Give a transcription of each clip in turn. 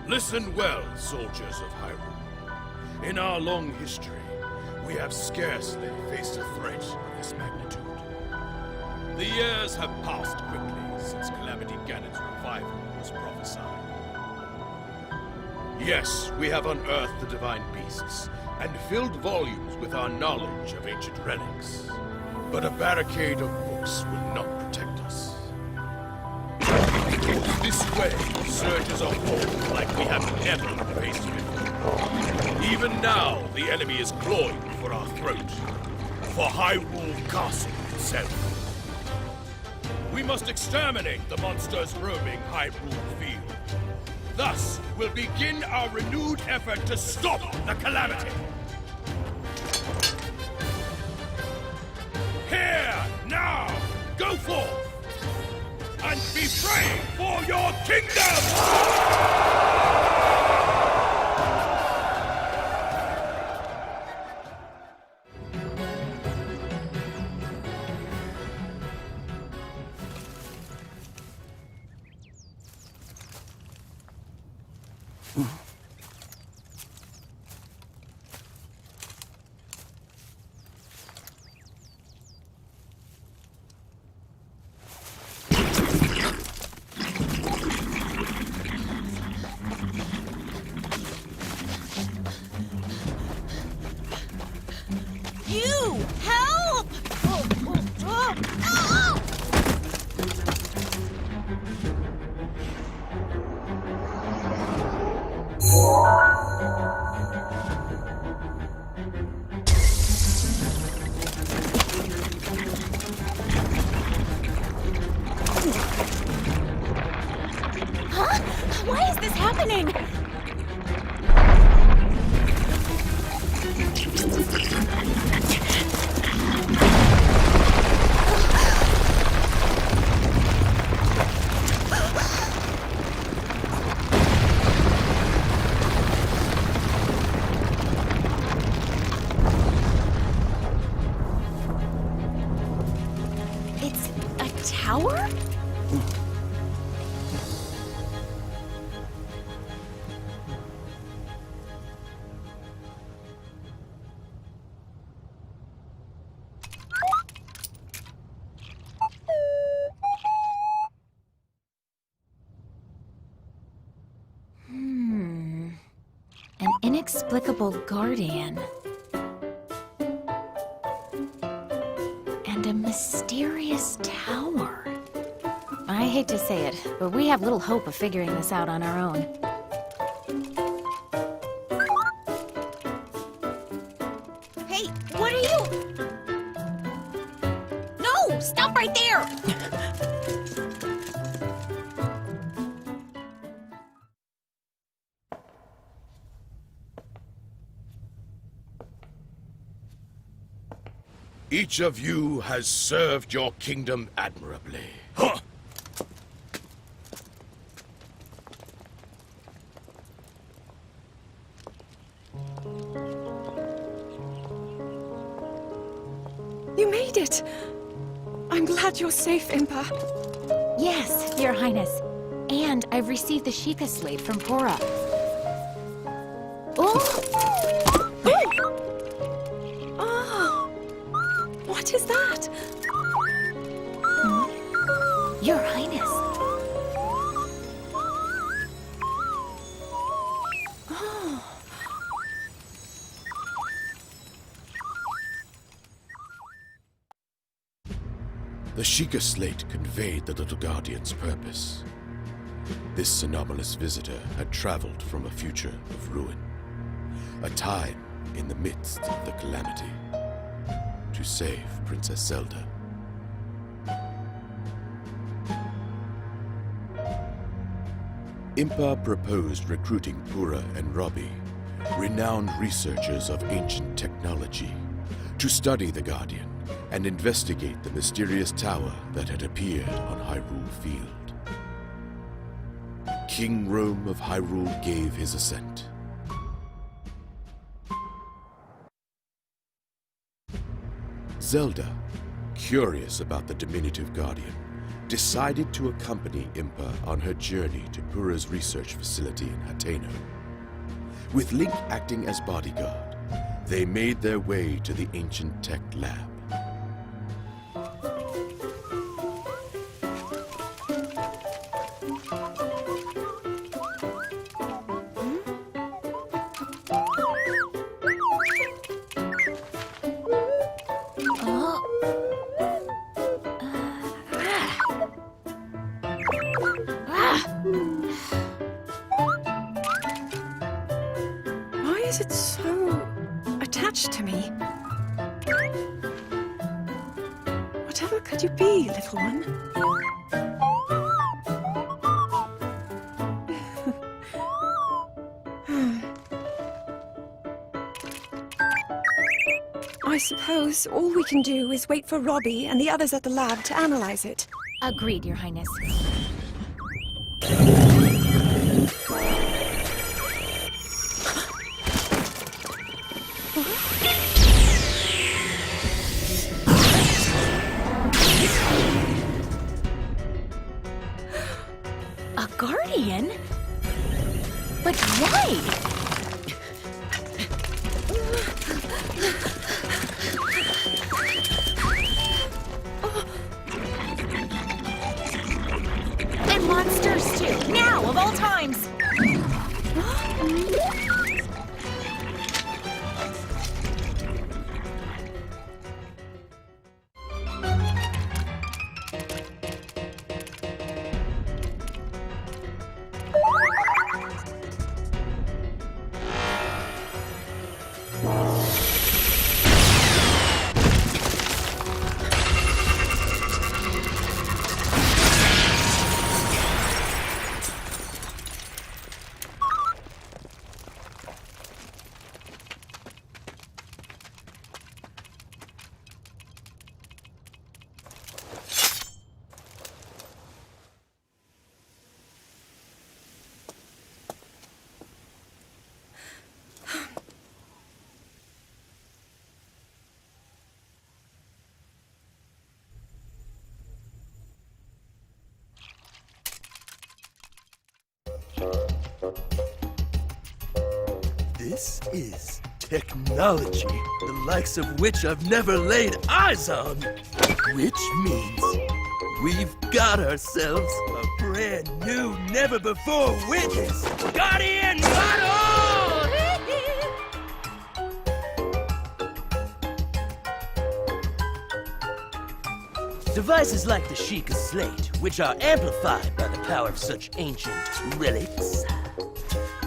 Listen well, soldiers of Hyrule. In our long history, we have scarcely faced a threat of this magnitude. The years have passed quickly since Calamity Ganon's revival was prophesied. Yes, we have unearthed the divine beasts and filled volumes with our knowledge of ancient relics. But a barricade of books will not protect us. This way surges a horde like we have never faced before. Even now, the enemy is clawing for our throat. For Hyrule Castle itself. We must exterminate the monsters roaming Hyrule Field. Thus, we'll begin our renewed effort to stop the Calamity. Here, now, go forth! And be brave for your kingdom! Why is this happening? It's a tower? An inexplicable guardian. And a mysterious tower. I hate to say it, but we have little hope of figuring this out on our own. Hey, what are you? No, stop right there! Each of you has served your kingdom admirably. Huh! You made it! I'm glad you're safe, Impa. Yes, Your Highness. And I've received the Sheikah slate from Pora. Oh! Oh! What is that? Your Highness. The Sheikah slate conveyed the little guardian's purpose. This anomalous visitor had traveled from a future of ruin, a time in the midst of the Calamity, to save Princess Zelda. Impa proposed recruiting Pura and Robbie, renowned researchers of ancient technology, to study the Guardian and investigate the mysterious tower that had appeared on Hyrule Field. King Rome of Hyrule gave his assent. Zelda, curious about the diminutive Guardian, decided to accompany Impa on her journey to Pura's research facility in Hateno. With Link acting as bodyguard, they made their way to the ancient tech lab. Why is it so attached to me? Whatever could you be, little one? I suppose all we can do is wait for Robbie and the others at the lab to analyze it. Agreed, Your Highness. A guardian? But why? And monsters too, now of all times! This is technology, the likes of which I've never laid eyes on. Which means we've got ourselves a brand new, never-before witness Guardian Battle! Devices like the Sheikah slate, which are amplified by the power of such ancient relics,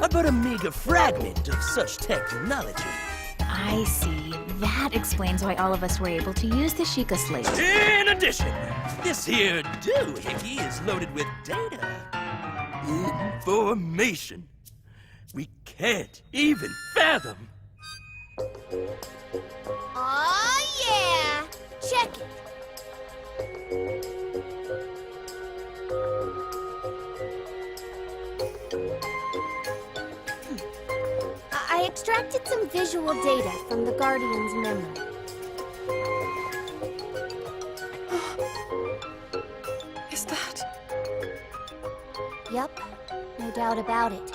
are but a meager fragment of such technology. I see. That explains why all of us were able to use the Sheikah slate. In addition, this here doohickey is loaded with data. Information. We can't even fathom. Oh yeah! Check it. I extracted some visual data from the Guardian's memory. Is that... Yup, no doubt about it.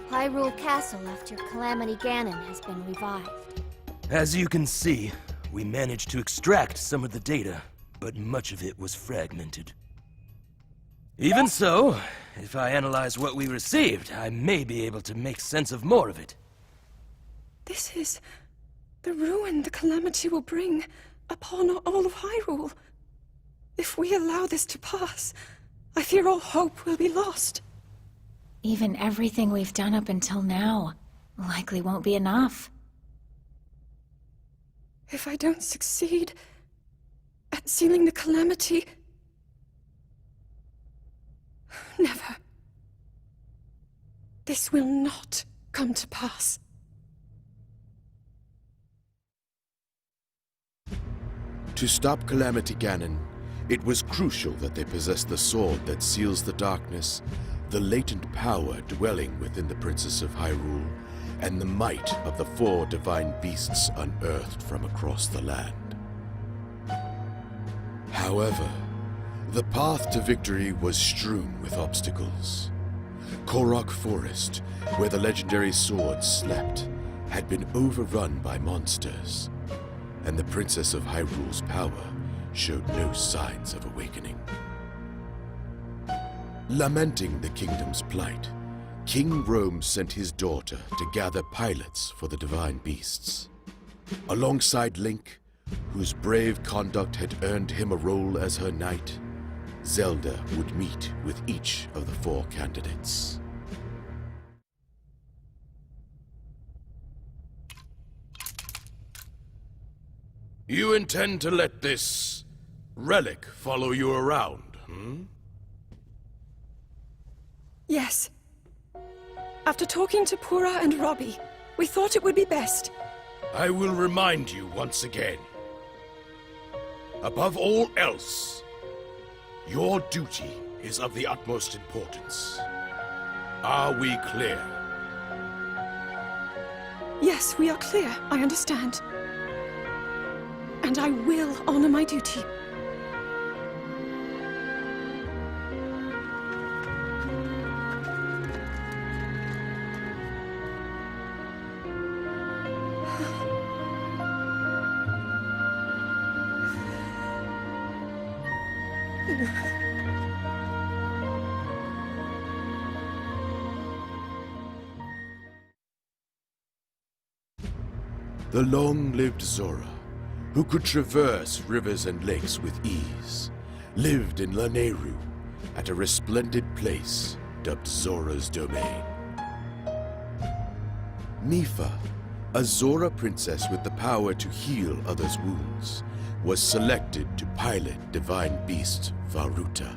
Hyrule Castle after Calamity Ganon has been revived. As you can see, we managed to extract some of the data, but much of it was fragmented. Even so, if I analyze what we received, I may be able to make sense of more of it. This is the ruin the Calamity will bring upon all of Hyrule. If we allow this to pass, I fear all hope will be lost. Even everything we've done up until now likely won't be enough. If I don't succeed at sealing the Calamity... Never. This will not come to pass. To stop Calamity Ganon, it was crucial that they possess the sword that seals the darkness, the latent power dwelling within the Princess of Hyrule, and the might of the 4 divine beasts unearthed from across the land. However, the path to victory was strewn with obstacles. Korok Forest, where the legendary sword slept, had been overrun by monsters, and the Princess of Hyrule's power showed no signs of awakening. Lamenting the kingdom's plight, King Rome sent his daughter to gather pilots for the divine beasts. Alongside Link, whose brave conduct had earned him a role as her knight, Zelda would meet with each of the 4 candidates. You intend to let this relic follow you around, hmm? Yes. After talking to Pura and Robbie, we thought it would be best. I will remind you once again. Above all else, your duty is of the utmost importance. Are we clear? Yes, we are clear. I understand. And I will honor my duty. The long-lived Zora, who could traverse rivers and lakes with ease, lived in Lanayru, at a resplendent place dubbed Zora's Domain. Mipha, a Zora princess with the power to heal others' wounds, was selected to pilot divine beast Varuta.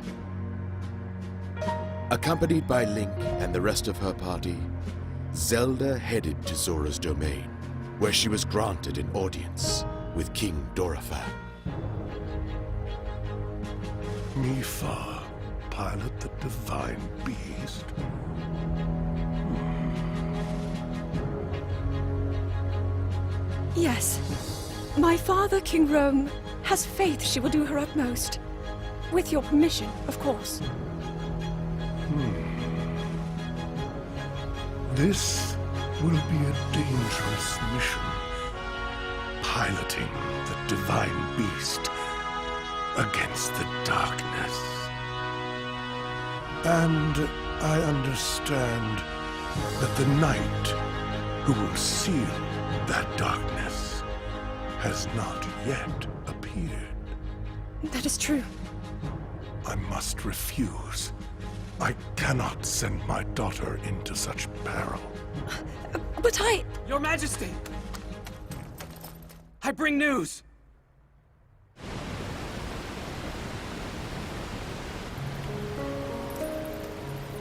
Accompanied by Link and the rest of her party, Zelda headed to Zora's Domain, where she was granted an audience with King Dorephan. Mipha, pilot the divine beast. Yes. My father, King Rome, has faith she will do her utmost. With your permission, of course. This will be a dangerous mission. Piloting the divine beast against the darkness. And I understand that the knight who will seal that darkness has not yet appeared. That is true. I must refuse. I cannot send my daughter into such peril. But Your Majesty! I bring news!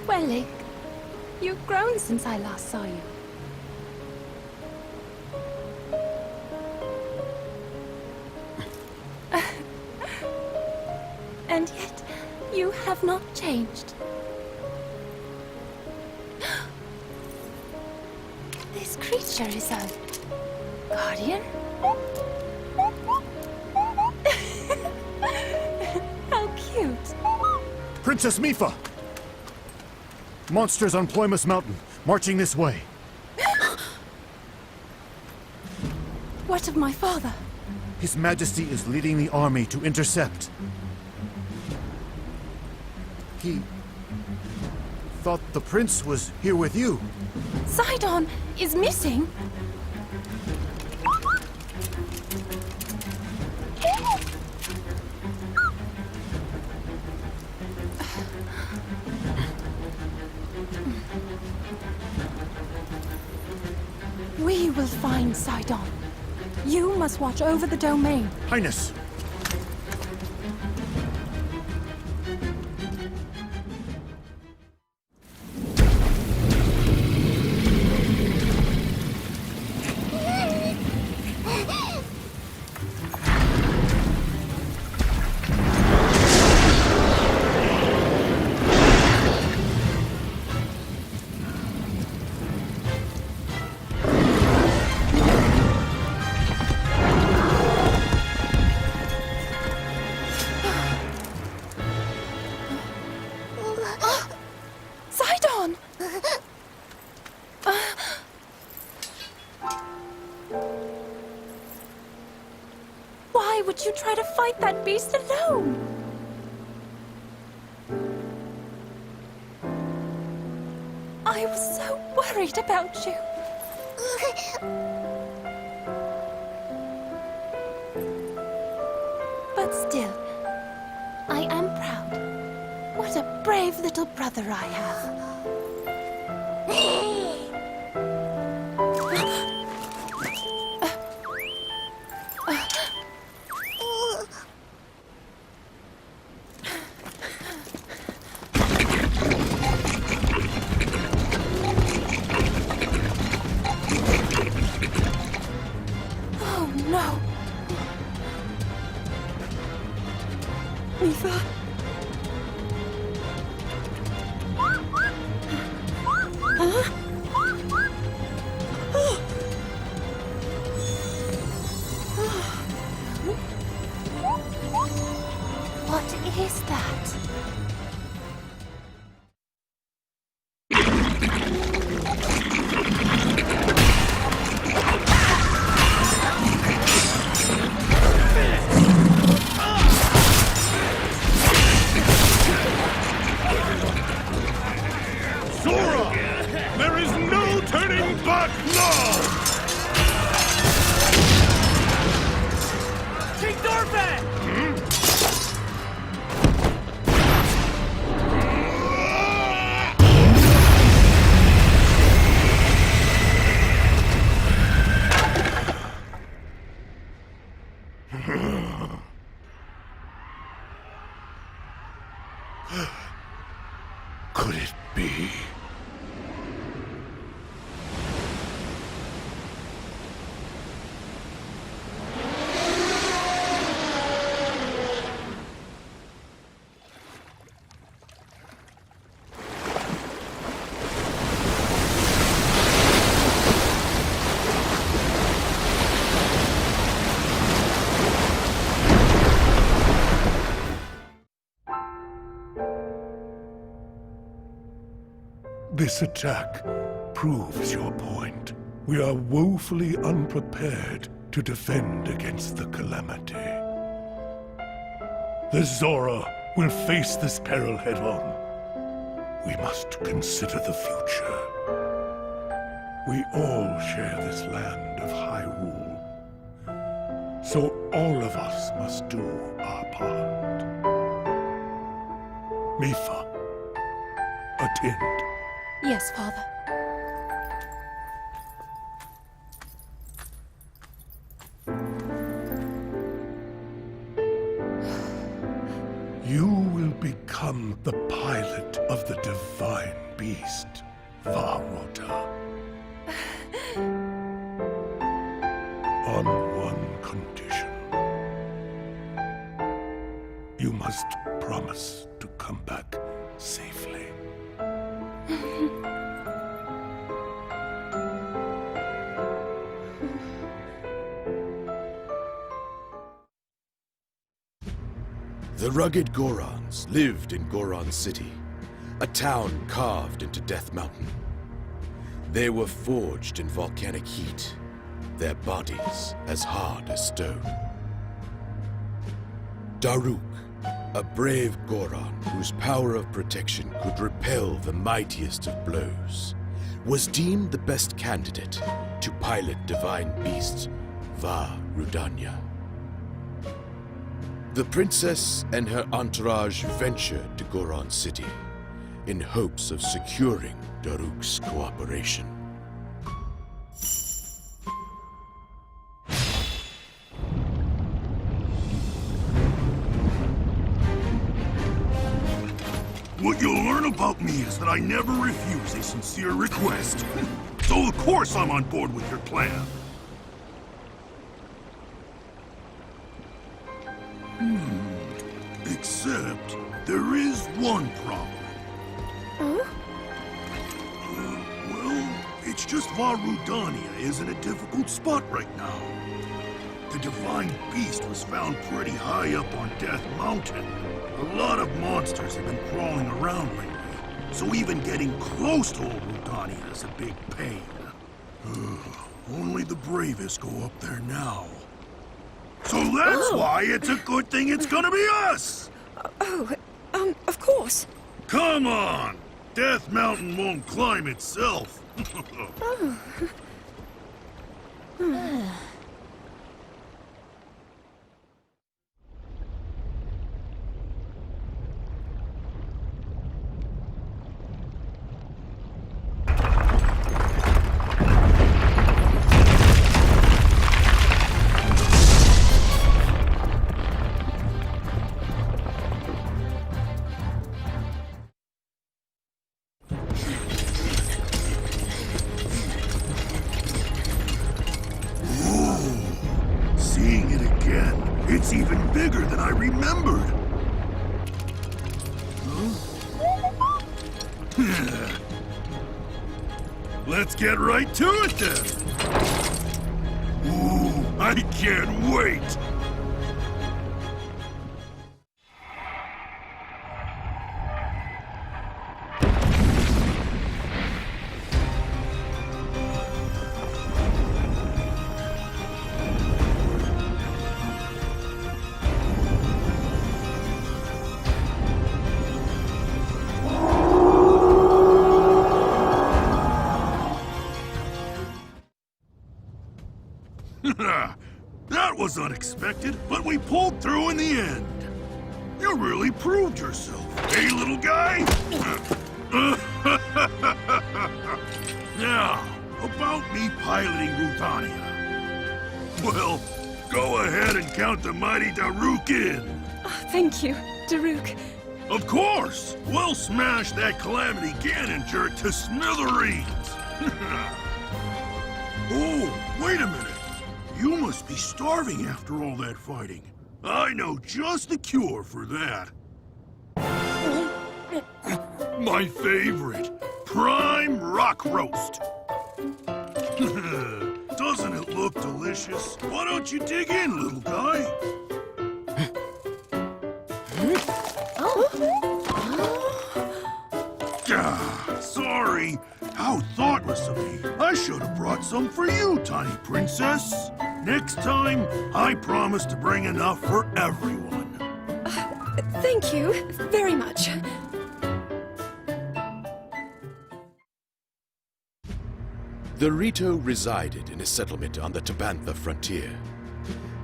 Well, Link, you've grown since I last saw you. And yet, you have not changed. This creature is a guardian? How cute. Princess Mipha! Monsters on Ploymus Mountain, marching this way. What of my father? His Majesty is leading the army to intercept. He thought the prince was here with you. Sidon is missing? We will find Sidon. You must watch over the domain. Highness! Why would you try to fight that beast alone? I was so worried about you. But still, I am proud. What a brave little brother I have. Mipha? Huh? What is that? Could it be? This attack proves your point. We are woefully unprepared to defend against the Calamity. The Zora will face this peril head-on. We must consider the future. We all share this land of Hyrule. So all of us must do our part. Mipha, attend. Yes, Father. You will become the pilot of the divine beast, Varuta. On one condition. You must promise to come back safely. The rugged Gorons lived in Goron City, a town carved into Death Mountain. They were forged in volcanic heat, their bodies as hard as stone. Daruk, a brave Goron whose power of protection could repel the mightiest of blows, was deemed the best candidate to pilot divine beast Varudanya. The princess and her entourage ventured to Goron City in hopes of securing Daruk's cooperation. What you'll learn about me is that I never refuse a sincere request. So of course I'm on board with your plan. Except, there is one problem. Oh? Well, it's just Varudanya is in a difficult spot right now. The divine beast was found pretty high up on Death Mountain. A lot of monsters have been crawling around lately, so even getting close to old Rudania is a big pain. Only the bravest go up there now. So that's why it's a good thing it's gonna be us! Of course. Come on! Death Mountain won't climb itself. Seeing it again, it's even bigger than I remembered. Let's get right to it then. Ooh, I can't wait. That was unexpected, but we pulled through in the end. You really proved yourself, hey little guy? Now, about me piloting Rudania. Well, go ahead and count the mighty Daruk in. Oh, thank you, Daruk. Of course! We'll smash that Calamity Ganon jerk to smithereens! Oh, wait a minute! You must be starving after all that fighting. I know just the cure for that. My favorite, prime rock roast. Doesn't it look delicious? Why don't you dig in, little guy? Sorry. How thoughtless of me. I should have brought some for you, tiny princess. Next time, I promise to bring enough for everyone. Thank you very much. The Rito resided in a settlement on the Tabantha frontier.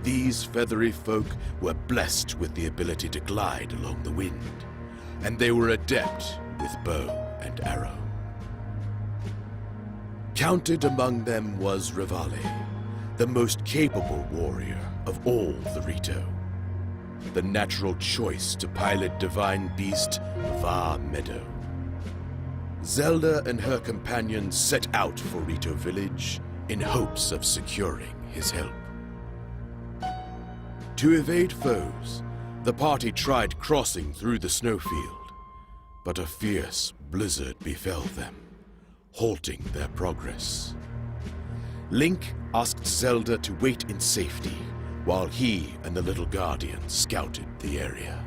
These feathery folk were blessed with the ability to glide along the wind, and they were adept with bow and arrow. Counted among them was Rivale, the most capable warrior of all the Rito. the natural choice to pilot divine beast Va Meadow. Zelda and her companions set out for Rito Village in hopes of securing his help. To evade foes, the party tried crossing through the snowfield, but a fierce blizzard befell them, halting their progress. Link asked Zelda to wait in safety while he and the little guardian scouted the area.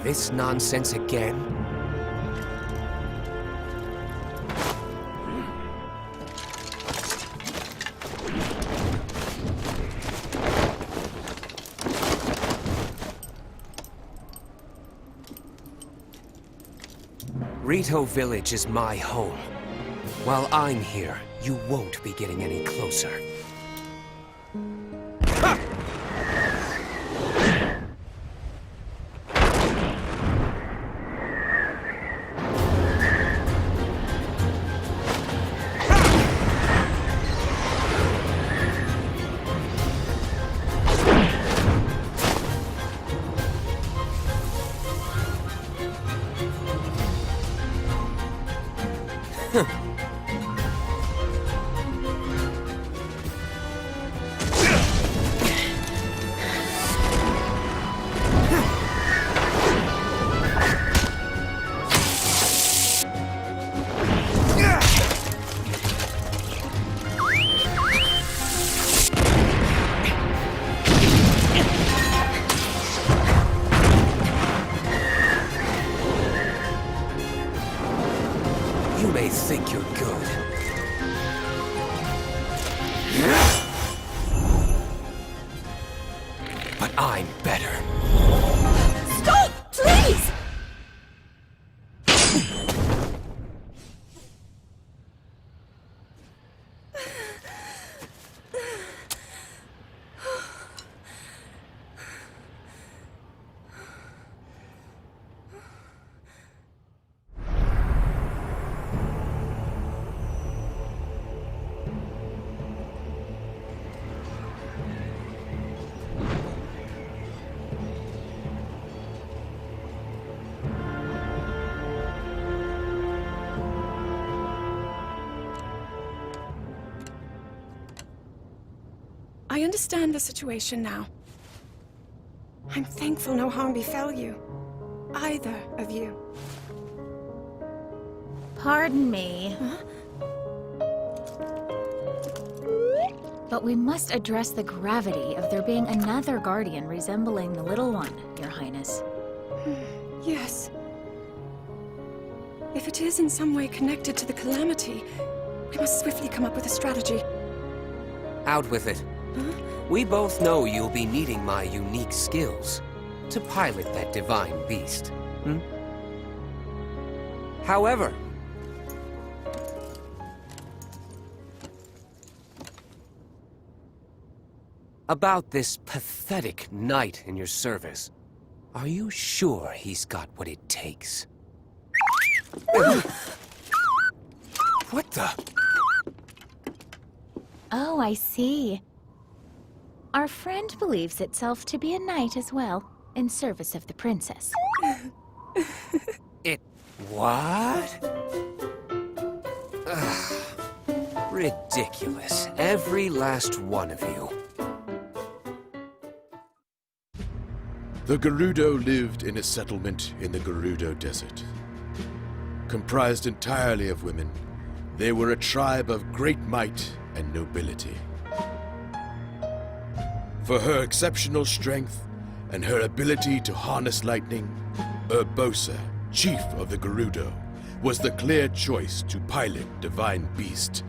This nonsense again? Rito Village is my home. While I'm here, you won't be getting any closer. Think you're good. But I'm better. Stop, please! I understand the situation now. I'm thankful no harm befell you. Either of you. Pardon me. Huh? But we must address the gravity of there being another guardian resembling the little one, Your Highness. Yes. If it is in some way connected to the Calamity, we must swiftly come up with a strategy. Out with it. Huh? We both know you'll be needing my unique skills to pilot that divine beast. However, about this pathetic knight in your service, are you sure he's got what it takes? What the? Oh, I see. Our friend believes itself to be a knight as well, in service of the princess. It... what? Ugh. Ridiculous. Every last one of you. The Gerudo lived in a settlement in the Gerudo Desert. Comprised entirely of women, they were a tribe of great might and nobility. For her exceptional strength and her ability to harness lightning, Urbosa, chief of the Gerudo, was the clear choice to pilot divine beast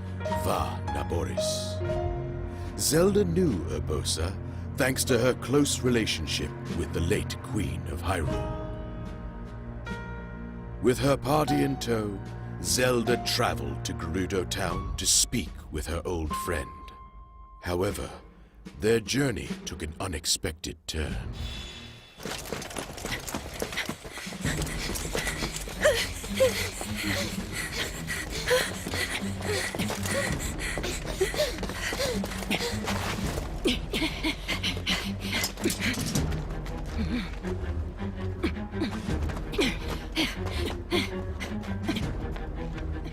Va Naboris. Zelda knew Urbosa thanks to her close relationship with the late Queen of Hyrule. With her party in tow, Zelda traveled to Gerudo Town to speak with her old friend. However, their journey took an unexpected turn.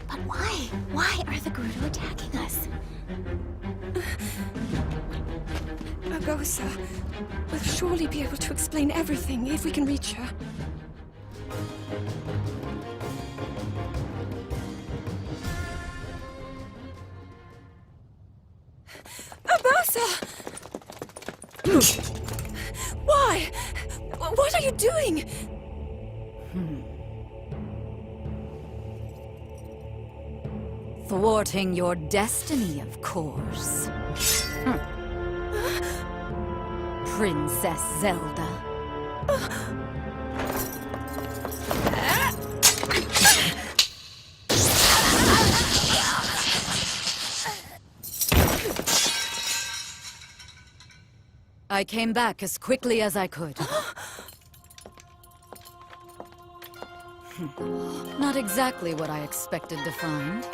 But why? Why are the Gerudo attacking us? Urbosa will surely be able to explain everything if we can reach her. Urbosa! Why? What are you doing? Thwarting your destiny, of course. Princess Zelda. I came back as quickly as I could. Not exactly what I expected to find.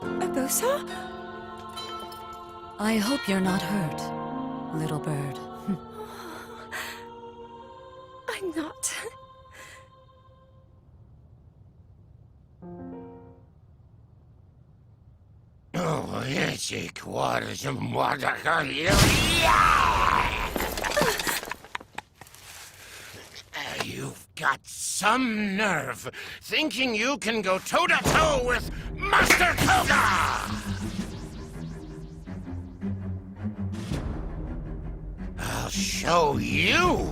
Urbosa? I hope you're not hurt, little bird. I'm not. Oh, you've got some nerve, thinking you can go toe-to-toe with Master Koga! I'll show you!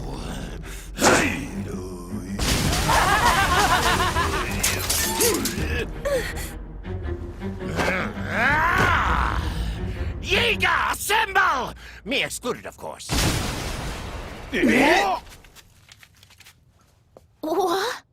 Yiga, assemble! Me excluded, of course. What?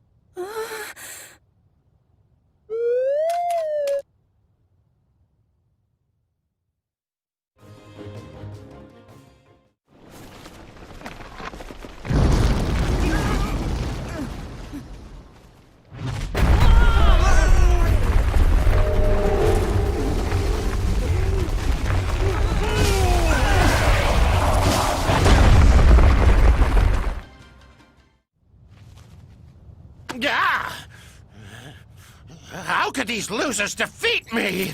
How could these losers defeat me?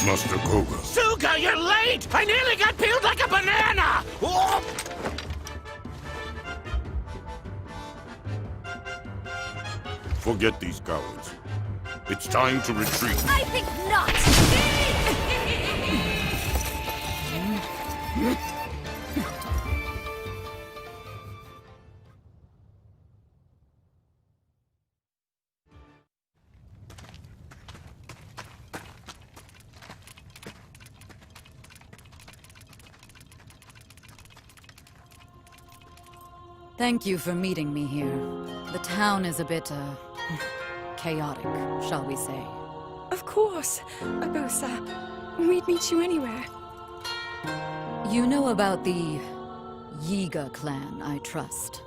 Master Koga. Suga, you're late! I nearly got peeled like a banana! Oh! Forget these cowards. It's time to retreat. I think not! Thank you for meeting me here. The town is a bit, chaotic, shall we say. Of course, Urbosa. We'd meet you anywhere. You know about the Yiga clan, I trust.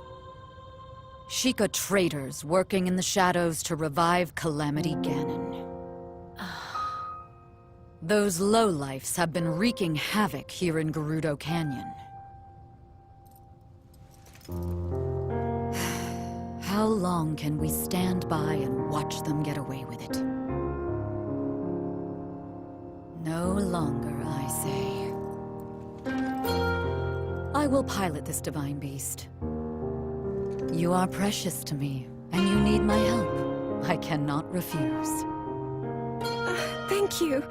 Sheikah traitors working in the shadows to revive Calamity Ganon. Those lowlifes have been wreaking havoc here in Gerudo Canyon. How long can we stand by and watch them get away with it? No longer, I say. I will pilot this divine beast. You are precious to me, and you need my help. I cannot refuse. Thank you,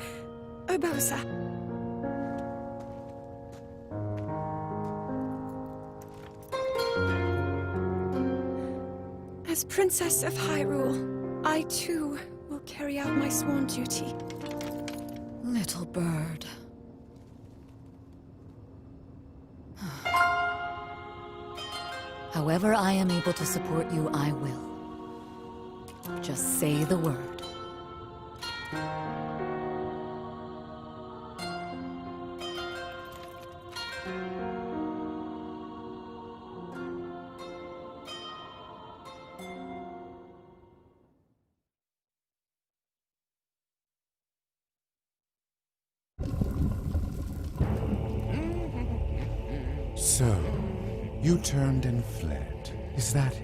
Urbosa. As Princess of Hyrule, I too will carry out my sworn duty. Little bird. However I am able to support you, I will. Just say the word. So, you turned and fled. Is that it?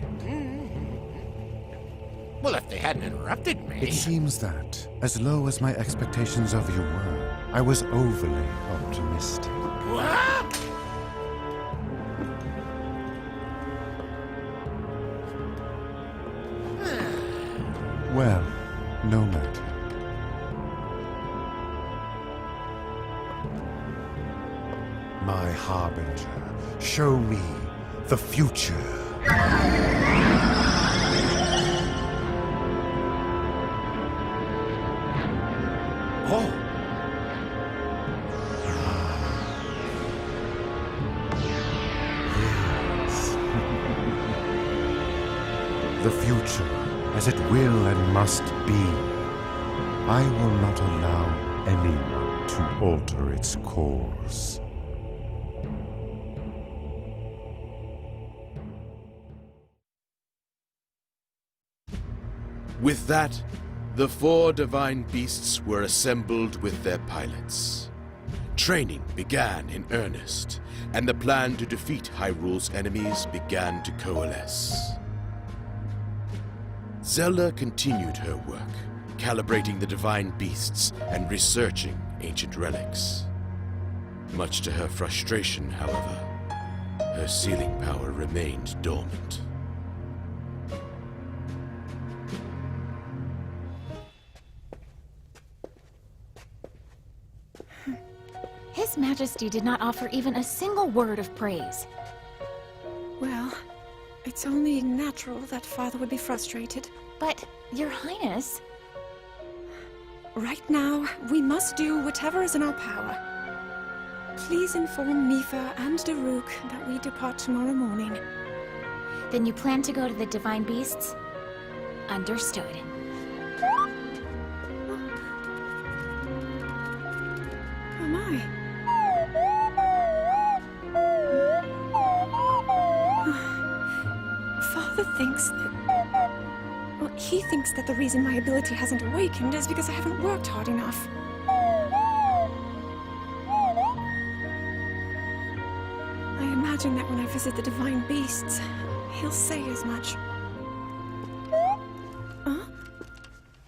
Well, if they hadn't interrupted me... It seems that, as low as my expectations of you were, I was overly optimistic. What? Well, no matter. My harbinger, show me the future. Oh! Yes. The future, as it will and must be. I will not allow anyone to alter its course. With that, the 4 divine beasts were assembled with their pilots. Training began in earnest, and the plan to defeat Hyrule's enemies began to coalesce. Zelda continued her work, calibrating the divine beasts and researching ancient relics. Much to her frustration, however, her sealing power remained dormant. His Majesty did not offer even a single word of praise. Well, it's only natural that Father would be frustrated. But, Your Highness... Right now, we must do whatever is in our power. Please inform Mipha and Daruk that we depart tomorrow morning. Then you plan to go to the Divine Beasts? Understood. Oh my. Father thinks that... Well, he thinks that the reason my ability hasn't awakened is because I haven't worked hard enough. I imagine that when I visit the Divine Beasts, he'll say as much. Huh?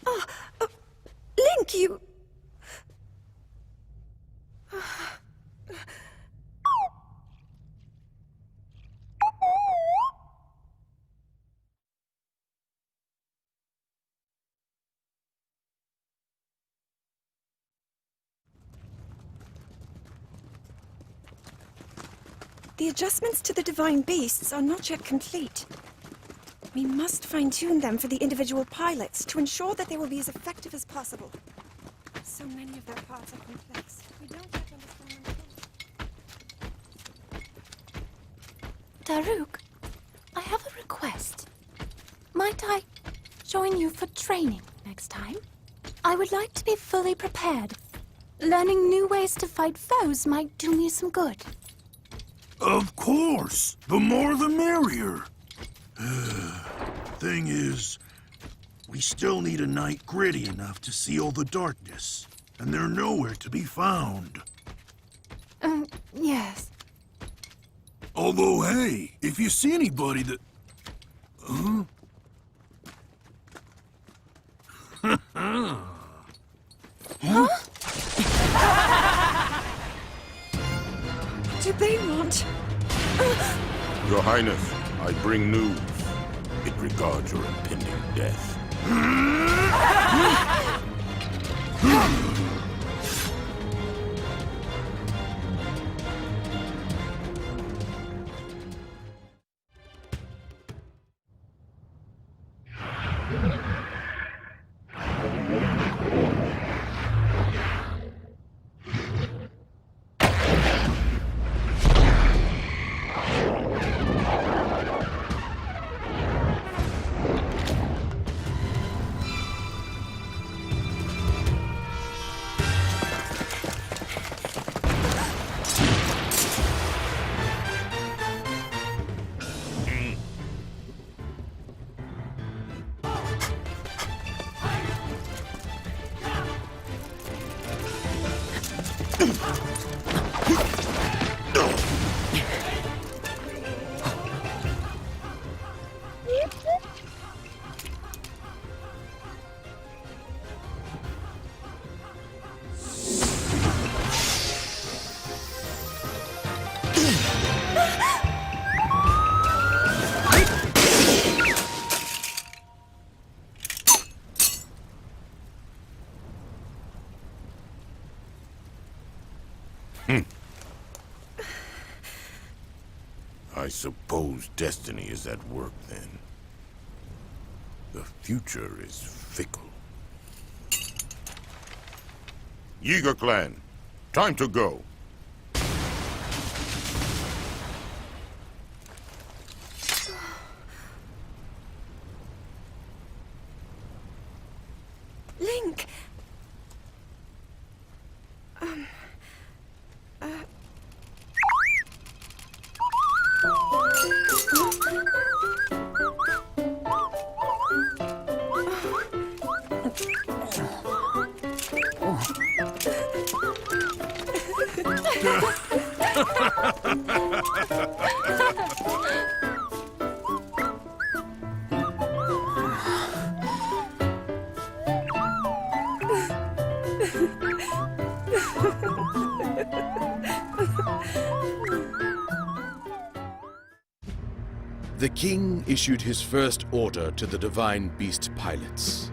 Oh, Link, you... The adjustments to the Divine Beasts are not yet complete. We must fine-tune them for the individual pilots to ensure that they will be as effective as possible. So many of their parts are complex. We don't yet understand them. Daruk, I have a request. Might I join you for training next time? I would like to be fully prepared. Learning new ways to fight foes might do me some good. Of course! The more the merrier! Thing is, we still need a night gritty enough to seal the darkness, and they're nowhere to be found. Yes. Although, hey, if you see anybody that... Huh? Huh? Do they want... Your Highness, I bring news. It regards your impending death. I suppose destiny is at work then. The future is fickle. Yeager clan, time to go. Link! The king issued his first order to the divine beast pilots.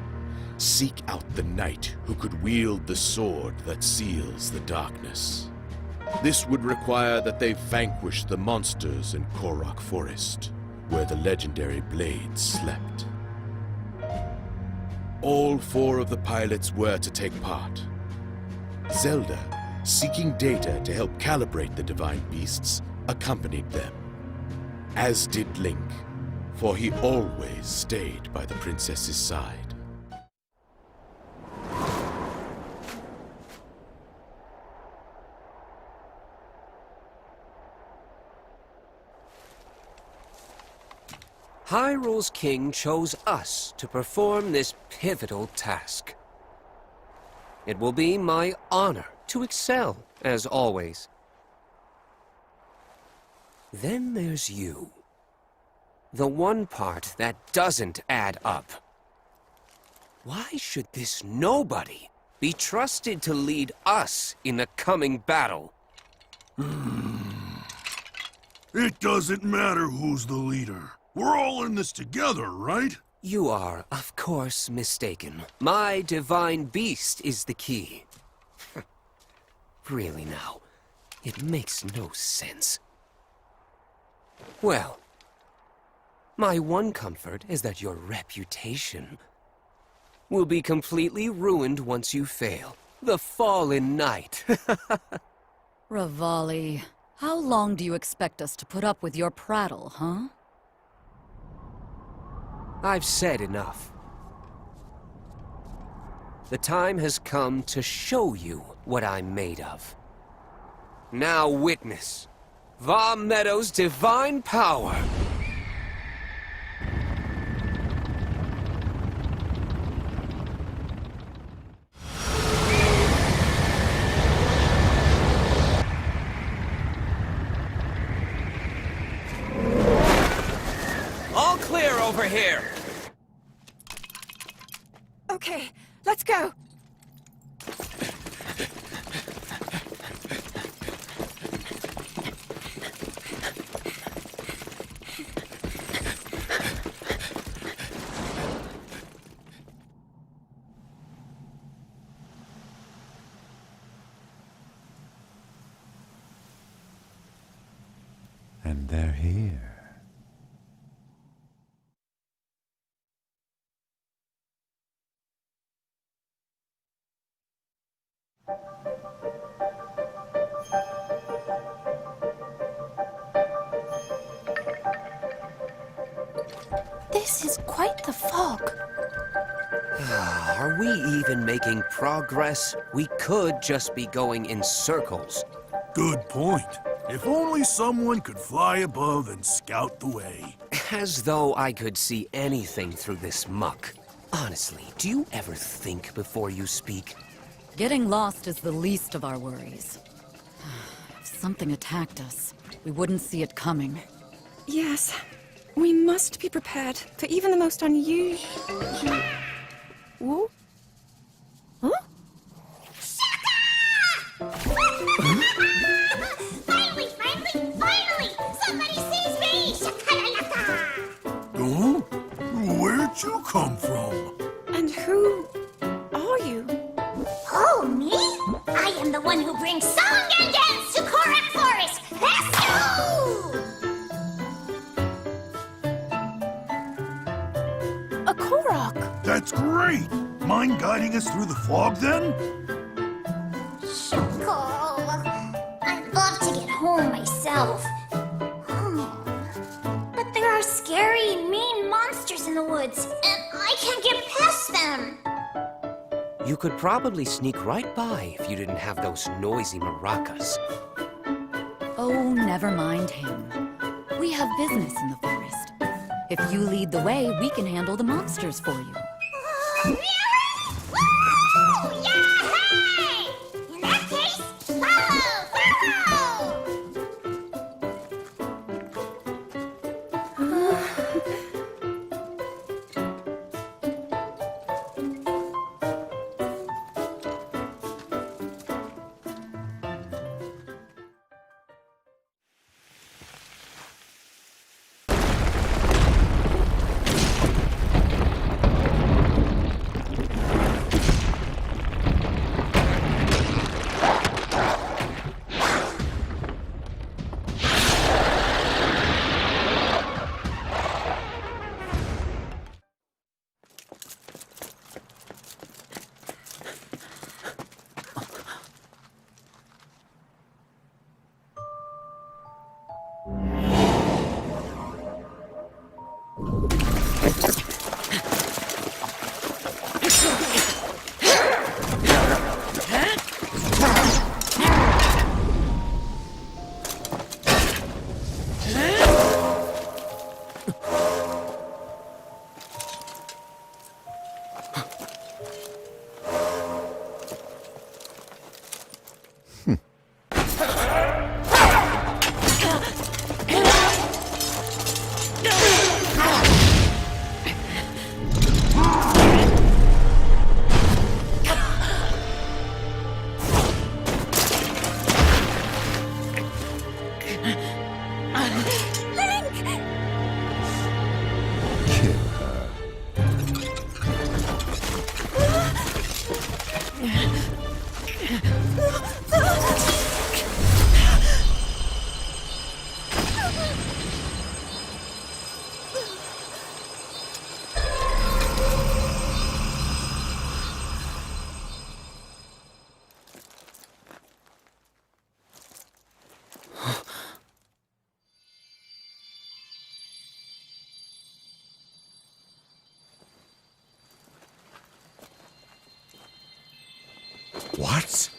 Seek out the knight who could wield the sword that seals the darkness. This would require that they vanquish the monsters in Korok Forest, where the legendary blades slept. All 4 of the pilots were to take part. Zelda, seeking data to help calibrate the divine beasts, accompanied them. As did Link, for he always stayed by the princess's side. Hyrule's king chose us to perform this pivotal task. It will be my honor to excel, as always. Then there's you. The one part that doesn't add up. Why should this nobody be trusted to lead us in the coming battle? It doesn't matter who's the leader. We're all in this together, right? You are, of course, mistaken. My divine beast is the key. Really now, it makes no sense. Well, my one comfort is that your reputation will be completely ruined once you fail. The fallen knight. Revali, how long do you expect us to put up with your prattle, huh? I've said enough. The time has come to show you what I'm made of. Now witness Va Meadow's divine power. All clear over here. Okay, let's go. And they're here. This is quite the fog. Are we even making progress? We could just be going in circles. Good point. If only someone could fly above and scout the way. As though I could see anything through this muck. Honestly, do you ever think before you speak? Getting lost is the least of our worries. If something attacked us, we wouldn't see it coming. Yes, we must be prepared for even the most unusual... Whoa? Huh? Finally! Somebody sees me! Oh? Where'd you come from? And who are you? Oh, me? I am the one who brings song and dance to Korak Forest! Let's go! A Korok! That's great! Mind guiding us through the fog, then? Shuckle. I'd love to get home myself. But there are scary, mean monsters in the woods, and I can't get past them. You could probably sneak right by if you didn't have those noisy maracas. Oh, never mind him. We have business in the forest. If you lead the way, we can handle the monsters for you. Woo! Yay! In that case, follow! What?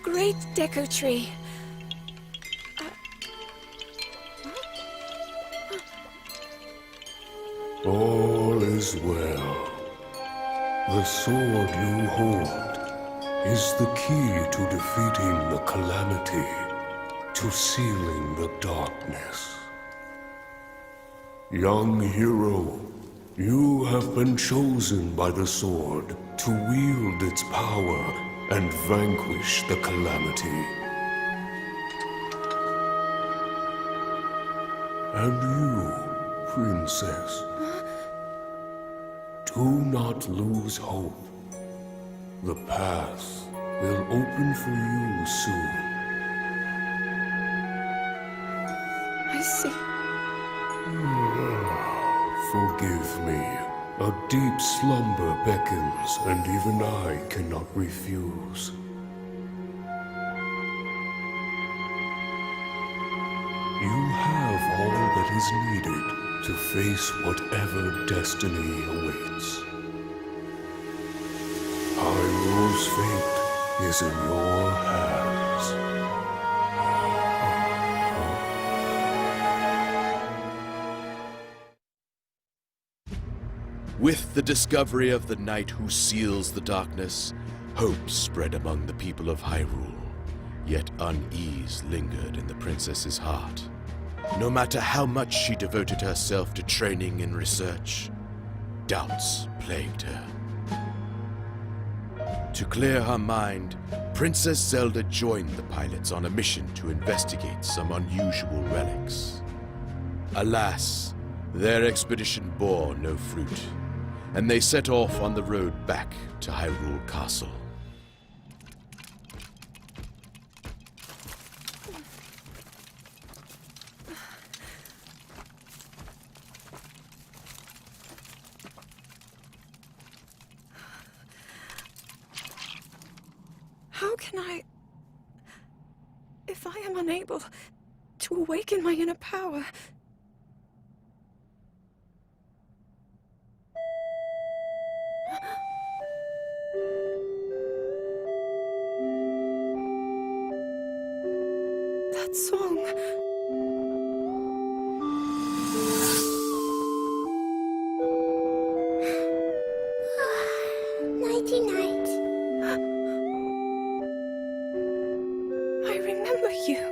Great Deku Tree. All is well. The sword you hold is the key to defeating the Calamity. to sealing the darkness. Young hero, you have been chosen by the sword to wield its power and vanquish the Calamity. And you, Princess, do not lose hope. The path will open for you soon. I see. Forgive me. A deep slumber beckons, and even I cannot refuse. You have all that is needed to face whatever destiny awaits. Hyrule's fate is in your hands. With the discovery of the knight who seals the darkness, hope spread among the people of Hyrule. Yet unease lingered in the princess's heart. No matter how much she devoted herself to training and research, doubts plagued her. To clear her mind, Princess Zelda joined the pilots on a mission to investigate some unusual relics. Alas, their expedition bore no fruit, and they set off on the road back to Hyrule Castle. How can I... If I am unable to awaken my inner power... That song... Nighty-night. I remember you.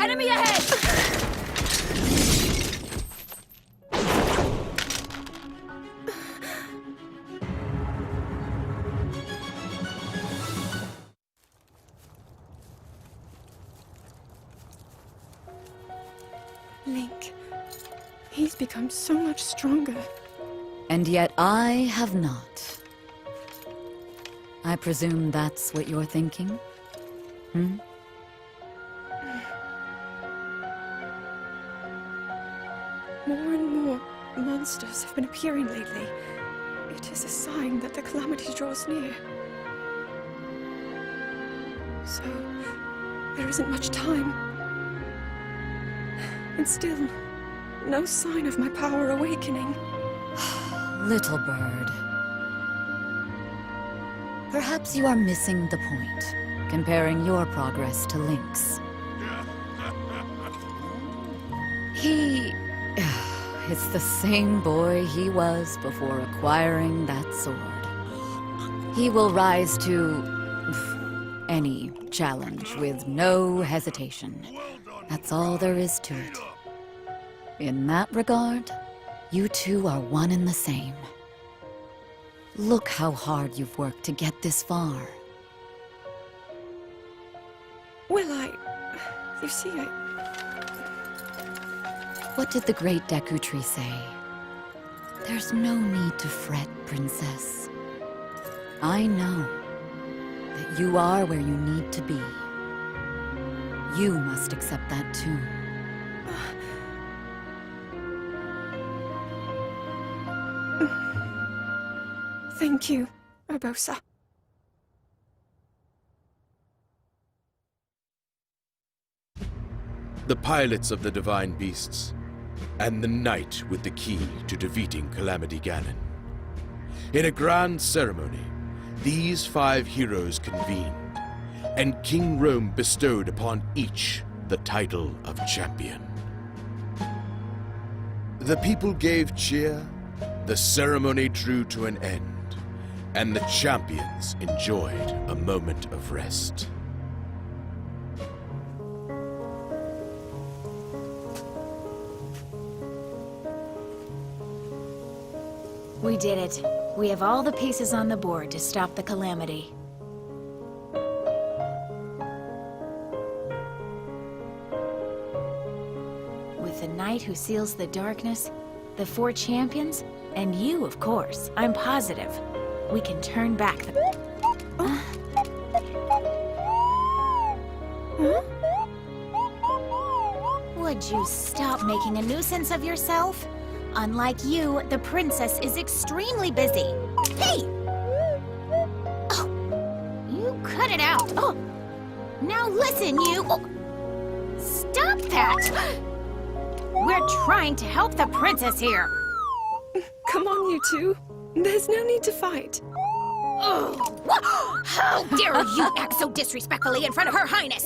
Enemy ahead! Link. He's become so much stronger. And yet I have not. I presume that's what you're thinking? Hmm? More and more monsters have been appearing lately. It is a sign that the Calamity draws near. So, there isn't much time. And still, no sign of my power awakening. Little bird. Perhaps you are missing the point, comparing your progress to Link's. He... It's the same boy he was before acquiring that sword. He will rise to... any challenge with no hesitation. That's all there is to it. In that regard, you two are one and the same. Look how hard you've worked to get this far. Well, you see, What did the great Deku Tree say? There's no need to fret, Princess. I know that you are where you need to be. You must accept that too. Thank you, Urbosa. The pilots of the divine beasts, and the knight with the key to defeating Calamity Ganon. In a grand ceremony, these 5 heroes convened, and King Rome bestowed upon each the title of champion. The people gave cheer, the ceremony drew to an end, and the champions enjoyed a moment of rest. We did it. We have all the pieces on the board to stop the Calamity. With the Knight who seals the darkness, the 4 champions, and you, of course, I'm positive, we can turn back the... Would you stop making a nuisance of yourself? Unlike you, the princess is extremely busy. Hey! Oh, you cut it out. Oh, now listen, you... Oh. Stop that! We're trying to help the princess here. Come on, you two. There's no need to fight. Oh, how dare you act so disrespectfully in front of Her Highness!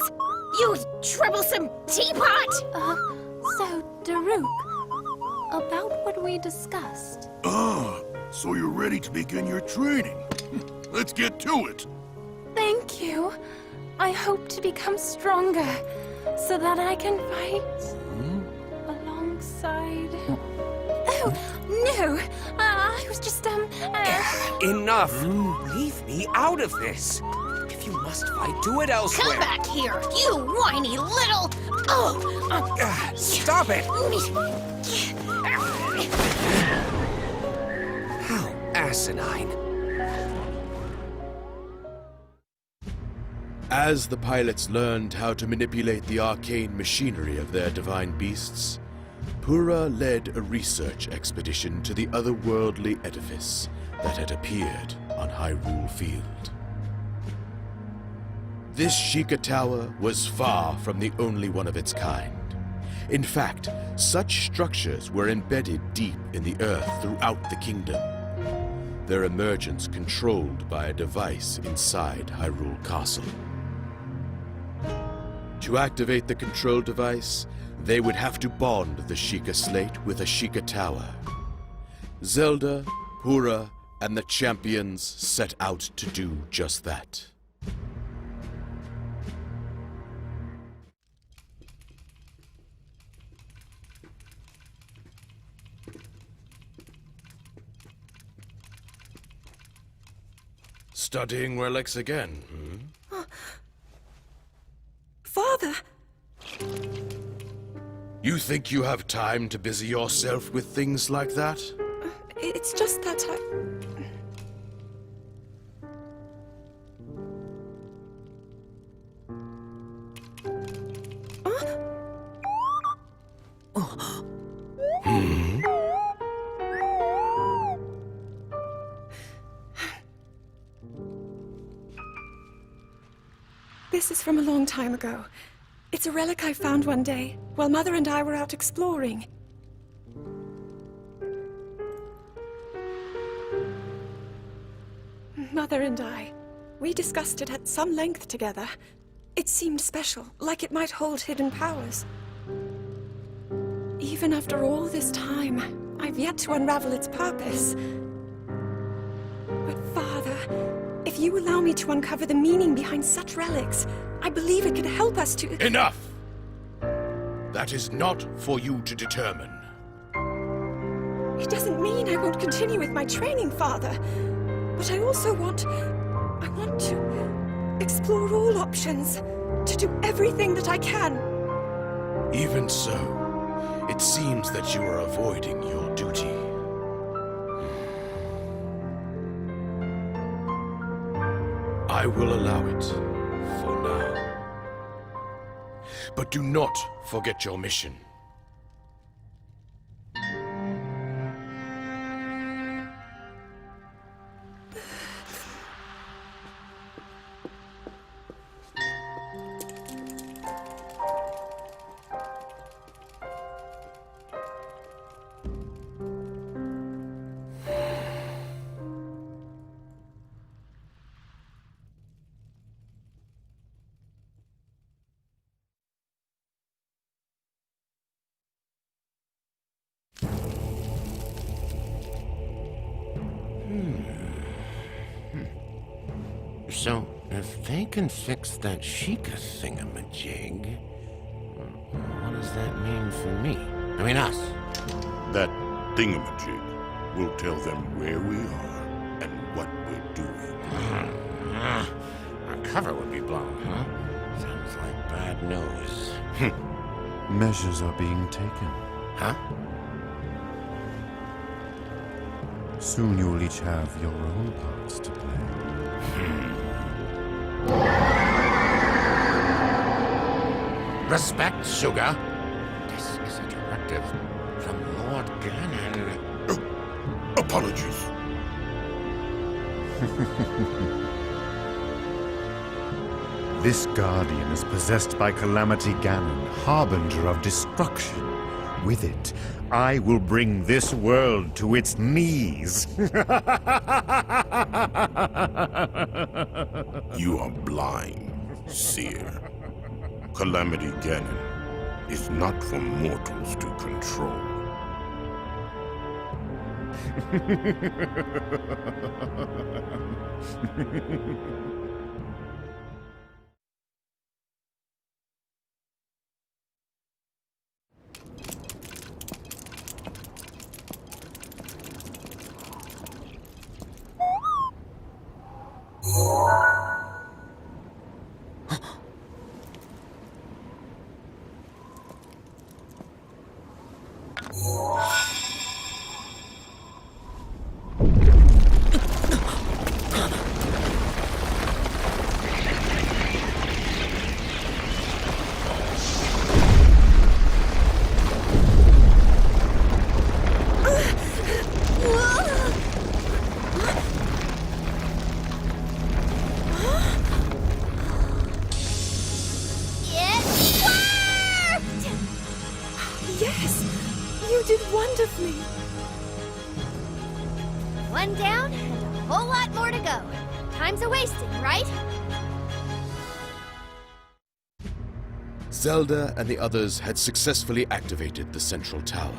You troublesome teapot! So, Daruk, about what we discussed. So you're ready to begin your training. Let's get to it. Thank you. I hope to become stronger, so that I can fight alongside... Oh, no! I was just, Enough! Leave me out of this! If you must fight, do it elsewhere! Come back here, you whiny little... Stop it! How asinine. As the pilots learned how to manipulate the arcane machinery of their divine beasts, Pura led a research expedition to the otherworldly edifice that had appeared on Hyrule Field. This Sheikah Tower was far from the only one of its kind. In fact, such structures were embedded deep in the earth throughout the kingdom, their emergence controlled by a device inside Hyrule Castle. To activate the control device, they would have to bond the Sheikah Slate with a Sheikah Tower. Zelda, Pura, and the champions set out to do just that. Studying relics again, Father! You think you have time to busy yourself with things like that? It's just that This is from a long time ago. It's a relic I found one day, while Mother and I were out exploring. Mother and I, we discussed it at some length together. It seemed special, like it might hold hidden powers. Even after all this time, I've yet to unravel its purpose. But Father, if you allow me to uncover the meaning behind such relics, I believe it could help us to— Enough! That is not for you to determine. It doesn't mean I won't continue with my training, Father. But I also want to explore all options, to do everything that I can. Even so, it seems that you are avoiding your duty. I will allow it, for now. But do not forget your mission. So, if they can fix that Sheikah thingamajig, what does that mean for me? I mean us. That thingamajig? We'll tell them where we are and what we're doing. Our cover would be blown, huh? Sounds like bad news. Measures are being taken. Huh? Soon you'll each have your own parts to play. Respect, Sugar. This is a directive from Lord Ganon. Apologies. This guardian is possessed by Calamity Ganon, harbinger of destruction. With it, I will bring this world to its knees. You are blind, Seer. Calamity Ganon is not for mortals to control. One down, and a whole lot more to go. Time's a-wasting, right? Zelda and the others had successfully activated the central tower.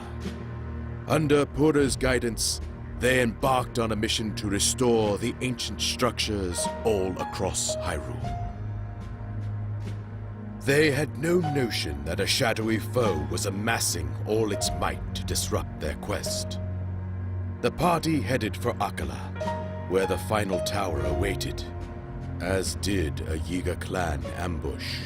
Under Pura's guidance, they embarked on a mission to restore the ancient structures all across Hyrule. They had no notion that a shadowy foe was amassing all its might to disrupt their quest. The party headed for Akkala, where the final tower awaited, as did a Yiga clan ambush.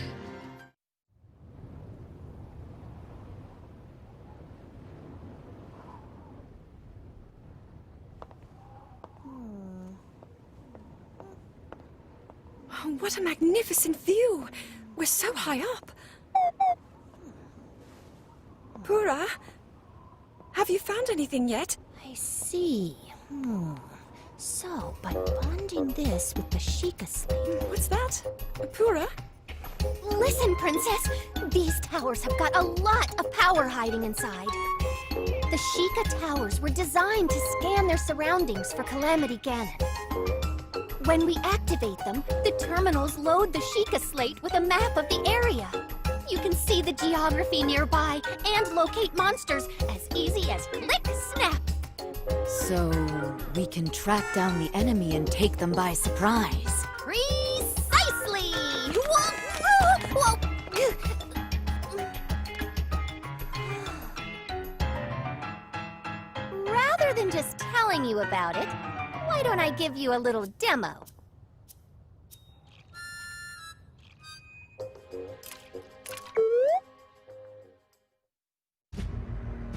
Oh, what a magnificent view! We're so high up. Pura, have you found anything yet? I see. So, by bonding this with the Sheikah slate... What's that? Pura? Listen, Princess! These towers have got a lot of power hiding inside. The Sheikah towers were designed to scan their surroundings for Calamity Ganon. When we activate them, the terminals load the Sheikah slate with a map of the area. You can see the geography nearby and locate monsters as easy as click, snap. So, we can track down the enemy and take them by surprise. Precisely! Whoa! Rather than just telling you about it, why don't I give you a little demo?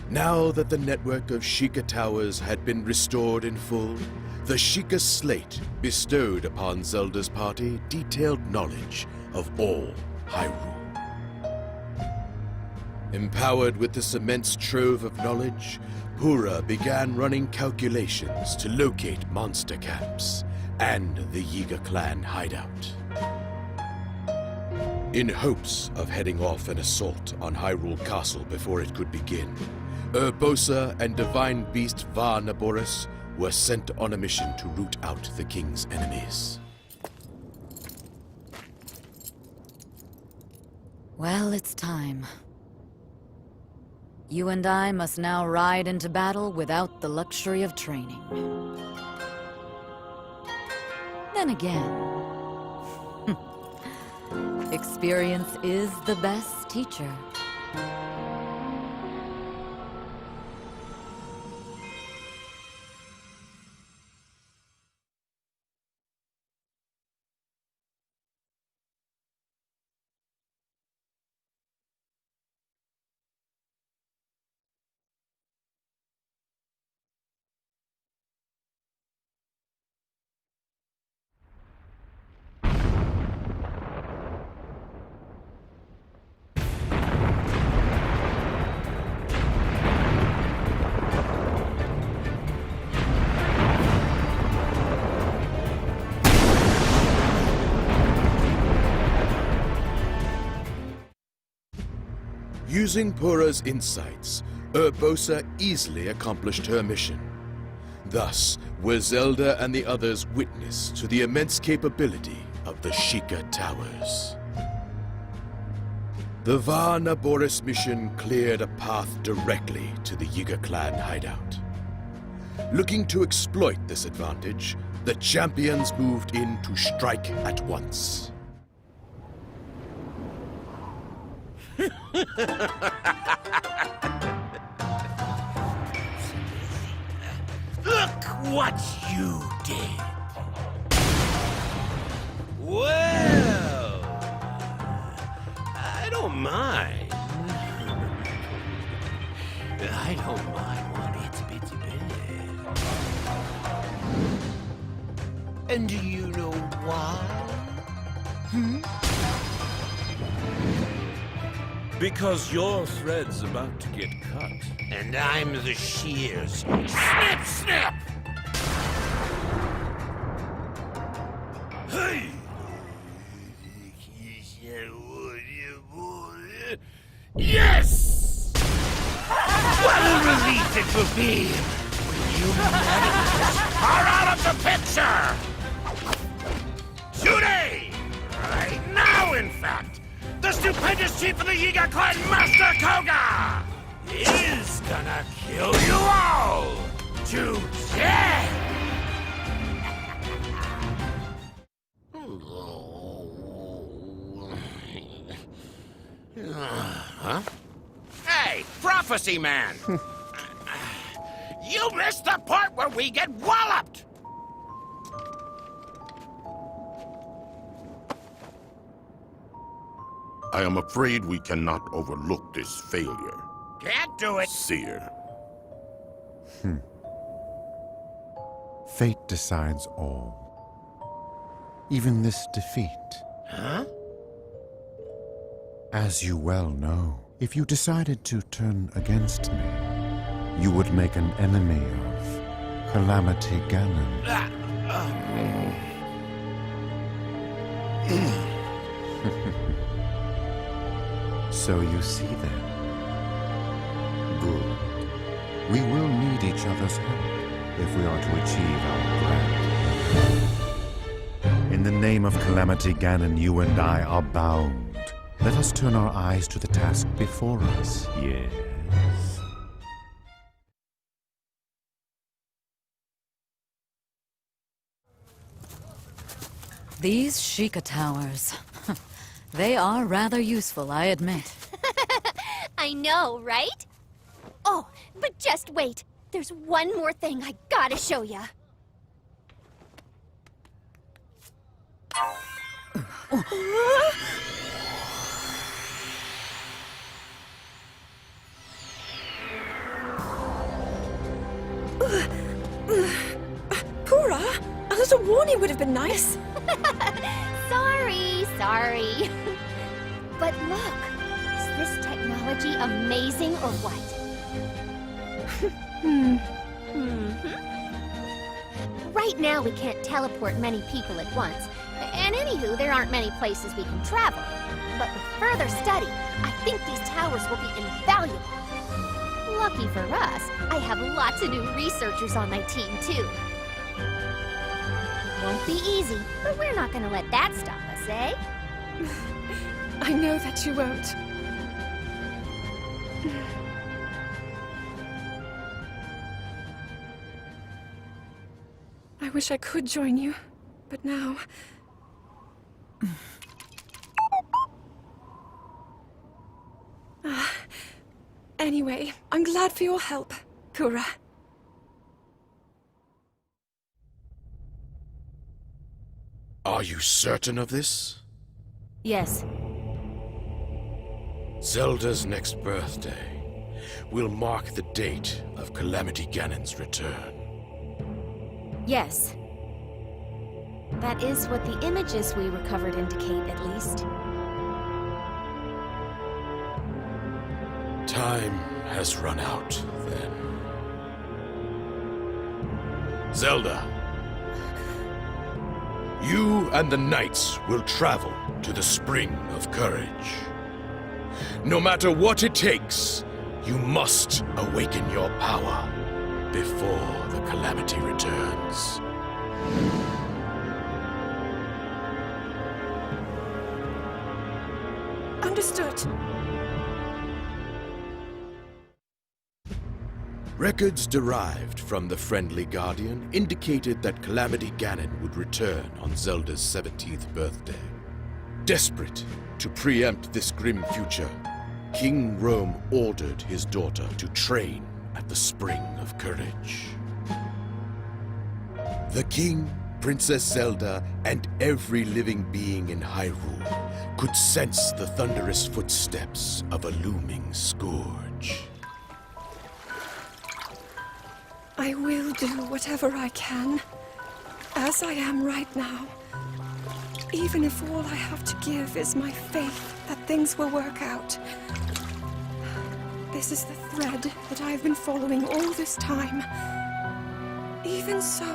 Now that the network of Sheikah towers had been restored in full, the Sheikah slate bestowed upon Zelda's party detailed knowledge of all Hyrule. Empowered with this immense trove of knowledge, Pura began running calculations to locate monster camps and the Yiga clan hideout. In hopes of heading off an assault on Hyrule Castle before it could begin, Urbosa and Divine Beast Va Naboris were sent on a mission to root out the king's enemies. Well, it's time. You and I must now ride into battle without the luxury of training. Then again, experience is the best teacher. Using Pura's insights, Urbosa easily accomplished her mission. Thus were Zelda and the others witness to the immense capability of the Sheikah Towers. The Varna Boris mission cleared a path directly to the Yiga clan hideout. Looking to exploit this advantage, the champions moved in to strike at once. Look what you did! Well, I don't mind. I don't mind one itsy bitsy bit. And do you know why? Because your thread's about to get cut. And I'm the shears. Snip, snip! Hey! Yes! What a relief it will be when you are out of the picture! Today! Right now, in fact! The stupendous chief of the Yiga clan, Master Koga, is gonna kill you all to death! Huh? Hey, prophecy man! You missed the part where we get walloped! I am afraid we cannot overlook this failure. Can't do it! Seer. Fate decides all. Even this defeat. Huh? As you well know, if you decided to turn against me, you would make an enemy of Calamity Ganon. So you see then. Good. We will need each other's help if we are to achieve our grand. In the name of Calamity Ganon, you and I are bound. Let us turn our eyes to the task before us. Yes. These Sheikah Towers. They are rather useful, I admit. I know, right? Oh, but just wait. There's one more thing I gotta show ya. Pura, a little warning would have been nice. Sorry. But look, is this technology amazing or what? Right now we can't teleport many people at once. And anywho, there aren't many places we can travel. But with further study, I think these towers will be invaluable. Lucky for us, I have lots of new researchers on my team, too. Won't be easy, but we're not gonna let that stop us, eh? I know that you won't. I wish I could join you, but now... Anyway, I'm glad for your help, Pura. Are you certain of this? Yes. Zelda's next birthday will mark the date of Calamity Ganon's return. Yes. That is what the images we recovered indicate, at least. Time has run out, then. Zelda, you and the knights will travel to the Spring of Courage. No matter what it takes, you must awaken your power before the Calamity returns. Understood. Records derived from the Friendly Guardian indicated that Calamity Ganon would return on Zelda's 17th birthday. Desperate to preempt this grim future, King Rome ordered his daughter to train at the Spring of Courage. The king, Princess Zelda, and every living being in Hyrule could sense the thunderous footsteps of a looming scourge. I will do whatever I can, as I am right now. Even if all I have to give is my faith that things will work out. This is the thread that I've been following all this time. Even so,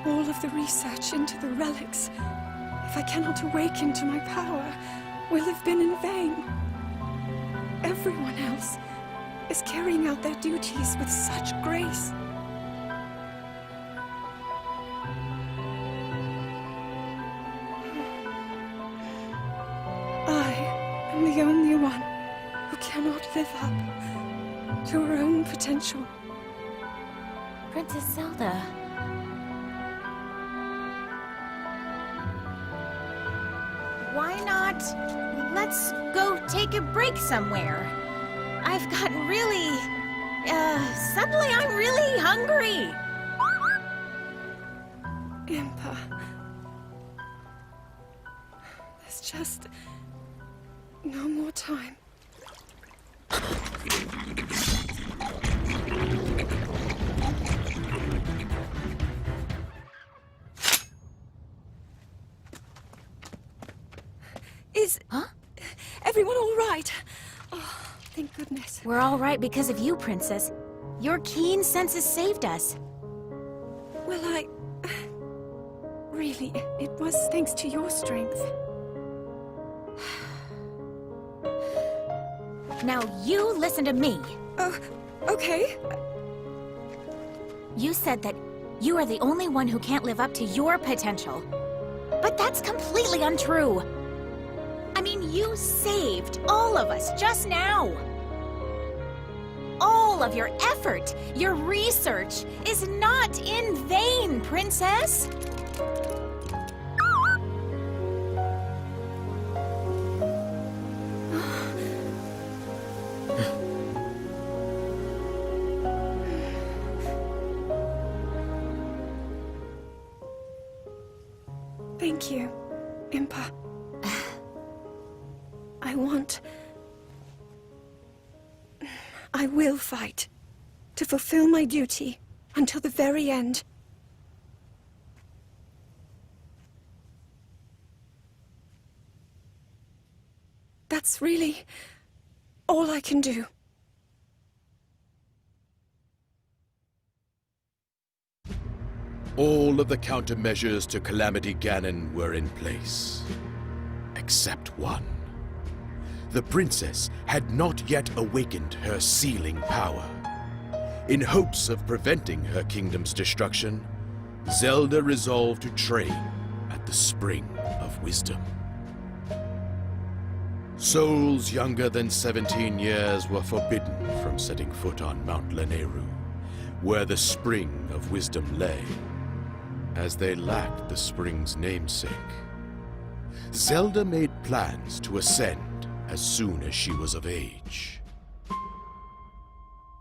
all of the research into the relics, if I cannot awaken to my power, will have been in vain. Everyone else is carrying out their duties with such grace. I am the only one who cannot live up to her own potential. Princess Zelda. Why not? Let's go take a break somewhere. I've gotten really... suddenly I'm really hungry. Impa. There's just... no more time. Is... Huh? Everyone all right? Oh, thank goodness. We're all right because of you, Princess. Your keen senses saved us. Well, really, it was thanks to your strength. Now you listen to me. Oh, okay. You said that you are the only one who can't live up to your potential. But that's completely untrue. I mean, you saved all of us just now. All of your effort, your research, is not in vain, Princess. Thank you, Impa. I will fight to fulfill my duty until the very end. That's really all I can do. All of the countermeasures to Calamity Ganon were in place, except one. The princess had not yet awakened her sealing power. In hopes of preventing her kingdom's destruction, Zelda resolved to train at the Spring of Wisdom. Souls younger than 17 years were forbidden from setting foot on Mount Lanayru, where the Spring of Wisdom lay, as they lacked the spring's namesake. Zelda made plans to ascend as soon as she was of age.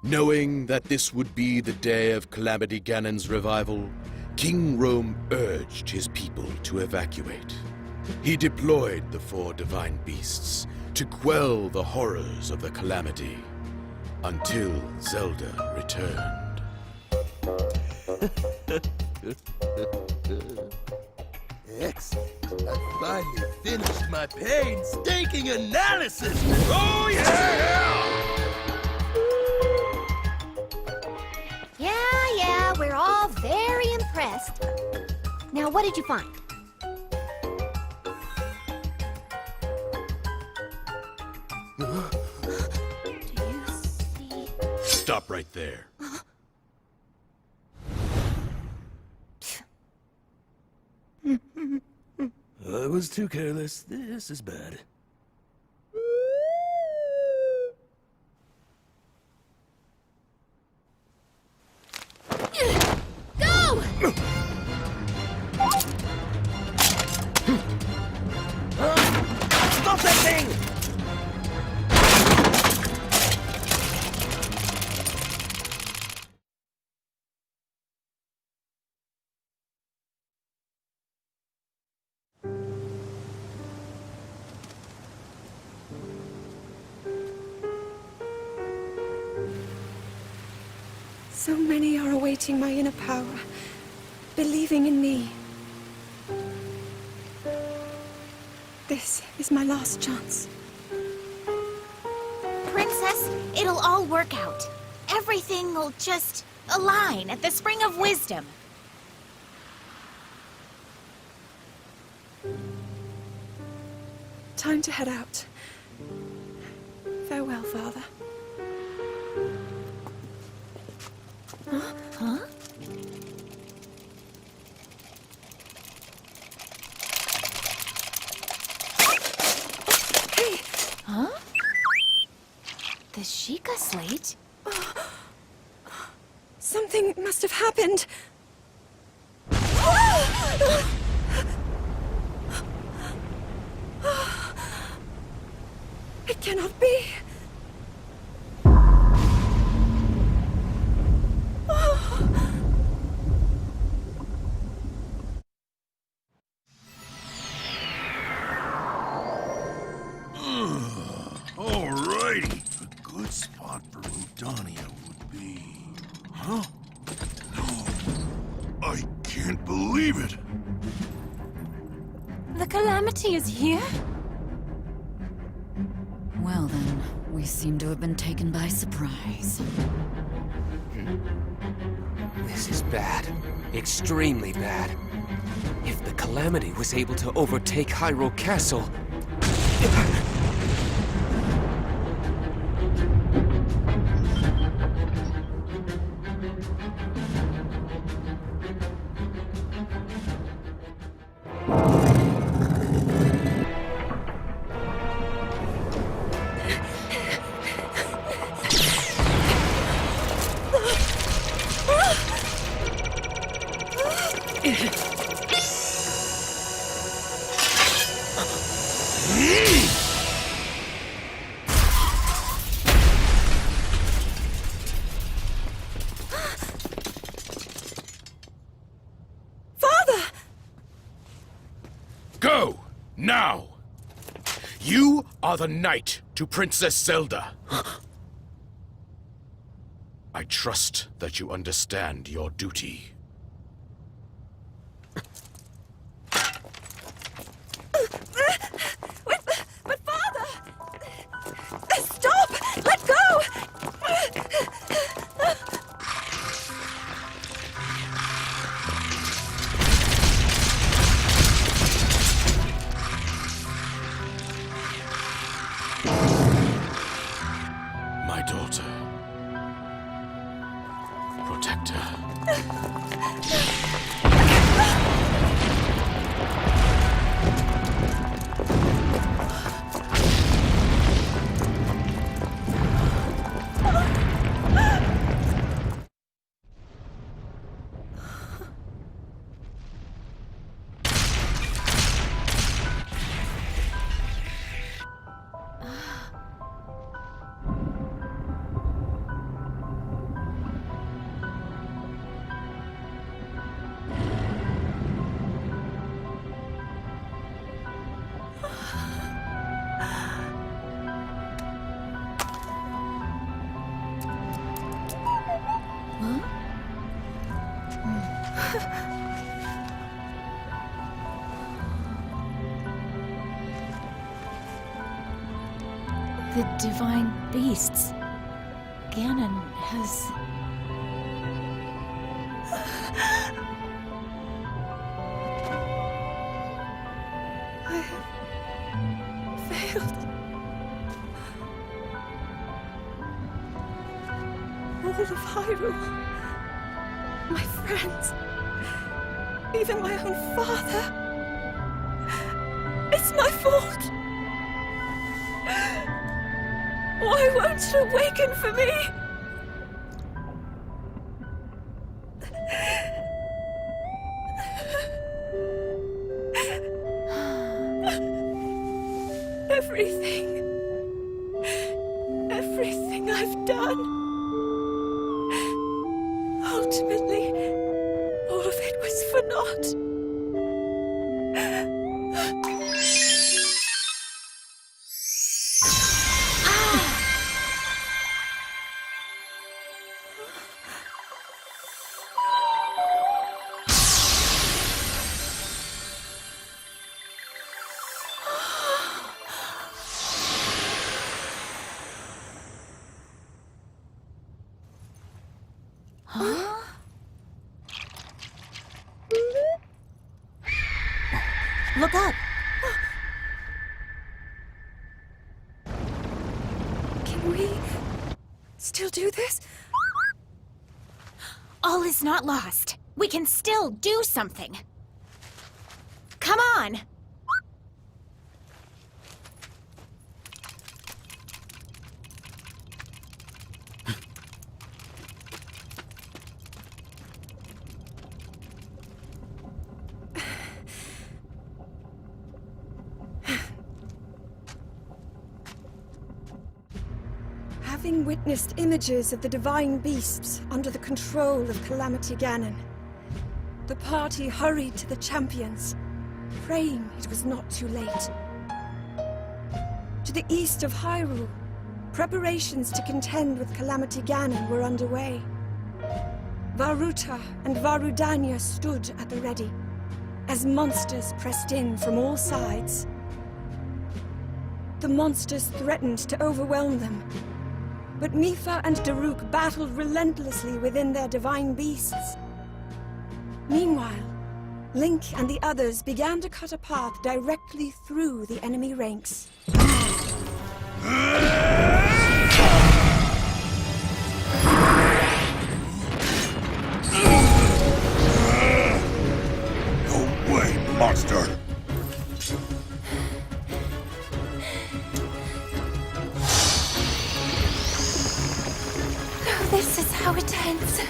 Knowing that this would be the day of Calamity Ganon's revival, King Rome urged his people to evacuate. He deployed the 4 divine beasts to quell the horrors of the Calamity until Zelda returned. Excellent. I finally finished my painstaking analysis. Oh, Yeah, we're all very impressed. Now, what did you find? Stop right there. I was too careless. This is bad. Go! Stop that thing! So many are awaiting my inner power, believing in me. This is my last chance. Princess, it'll all work out. Everything will just align at the Spring of Wisdom. Time to head out. Farewell, Father. Huh? Hey! Huh? The Sheikah slate? Something must have happened. It cannot be. Alrighty. A good spot for Rudania would be... Huh? No. I can't believe it. The Calamity is here? Well then, we seem to have been taken by surprise. This is bad. Extremely bad. If the Calamity was able to overtake Hyrule Castle... Go! Now! You are the knight to Princess Zelda. I trust that you understand your duty. But Father! Stop! Let go! My daughter. Protect her. The divine beasts. Ganon has... I have failed. all of Hyrule. My friends. Even my own father. It's my fault. Why won't you awaken for me? Everything I've done. Ultimately, all of it was for naught. Look up. Can we still do this? All is not lost. We can still do something. Come on! Having witnessed images of the divine beasts under the control of Calamity Ganon, the party hurried to the champions, praying it was not too late. To the east of Hyrule, preparations to contend with Calamity Ganon were underway. Varuta and Varudanya stood at the ready, as monsters pressed in from all sides. The monsters threatened to overwhelm them, but Mipha and Daruk battled relentlessly within their divine beasts. Meanwhile, Link and the others began to cut a path directly through the enemy ranks. No way, monster! This is how it ends.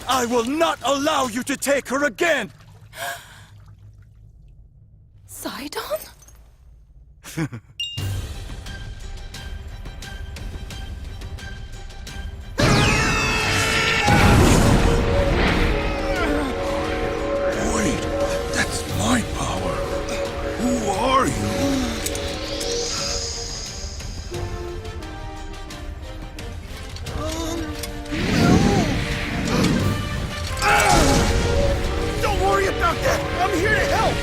I will not allow you to take her again! Sidon? Wait, that's my power. Who are you? Don't worry about that! I'm here to help!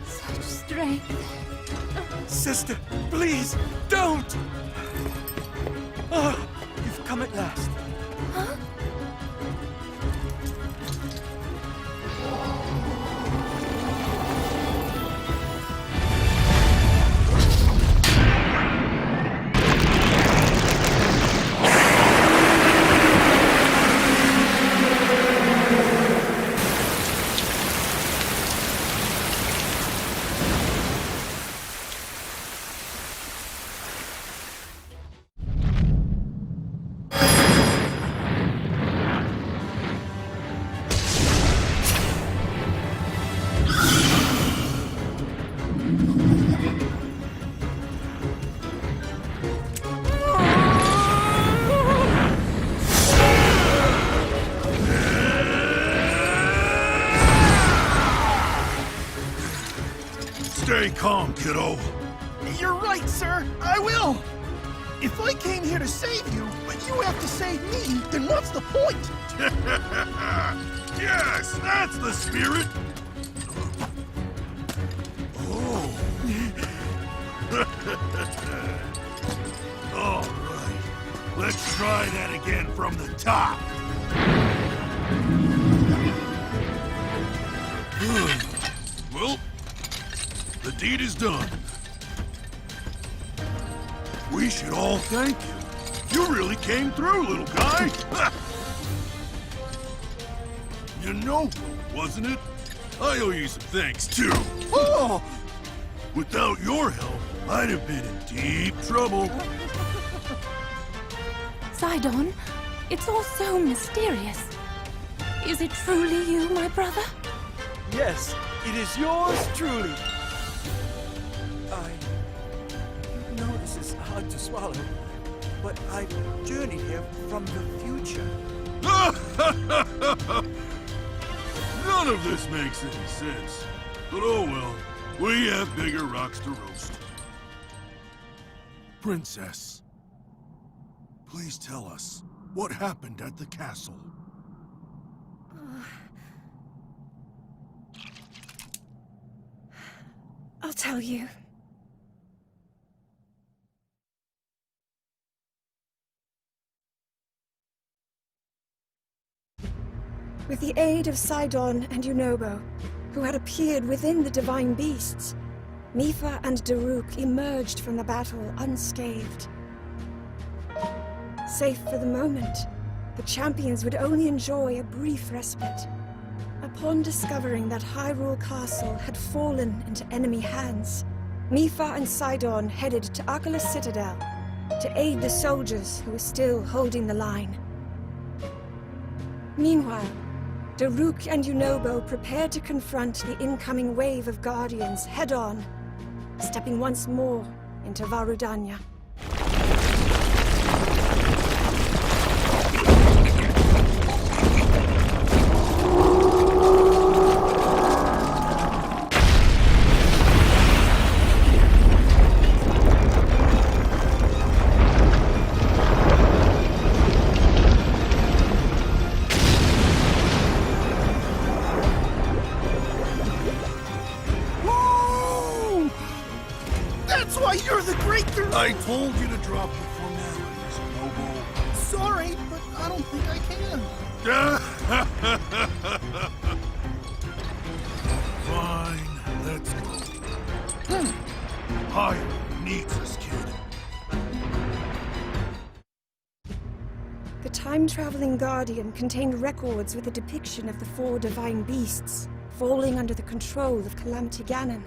Such strength. Sister, please, don't! Oh, you've come at last. Huh? Stay calm, kiddo. You're right, sir. I will. If I came here to save you, but you have to save me, then what's the point? Yes, that's the spirit. Oh. All right. Let's try that again from the top. Well, the deed is done. We should all thank you. You really came through, little guy. You know, wasn't it? I owe you some thanks, too. Oh! Without your help, I'd have been in deep trouble. Sidon, it's all so mysterious. Is it truly you, my brother? Yes, it is yours truly. I know this is hard to swallow, but I've journeyed here from the future. None of this makes any sense. But oh well, we have bigger rocks to roast. Princess, please tell us what happened at the castle. I'll tell you. With the aid of Sidon and Yunobo, who had appeared within the divine beasts, Mipha and Daruk emerged from the battle unscathed. Safe for the moment, the champions would only enjoy a brief respite. Upon discovering that Hyrule Castle had fallen into enemy hands, Mipha and Sidon headed to Akala's Citadel to aid the soldiers who were still holding the line. Meanwhile, Daruk and Yunobo prepared to confront the incoming wave of Guardians head-on, stepping once more into Varudanya. I told you to drop the formalities, Noble. Sorry, but I don't think I can. Fine, let's go. Hyrule needs us, kid. The time-traveling Guardian contained records with a depiction of the 4 divine beasts falling under the control of Calamity Ganon.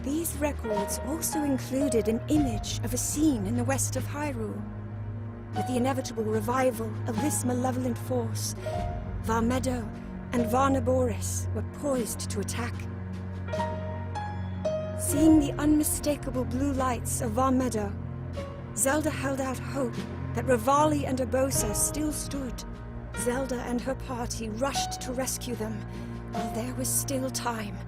These records also included an image of a scene in the west of Hyrule. With the inevitable revival of this malevolent force, Varmedo and Varnaboris were poised to attack. Seeing the unmistakable blue lights of Varmedo, Zelda held out hope that Revali and Urbosa still stood. Zelda and her party rushed to rescue them while there was still time.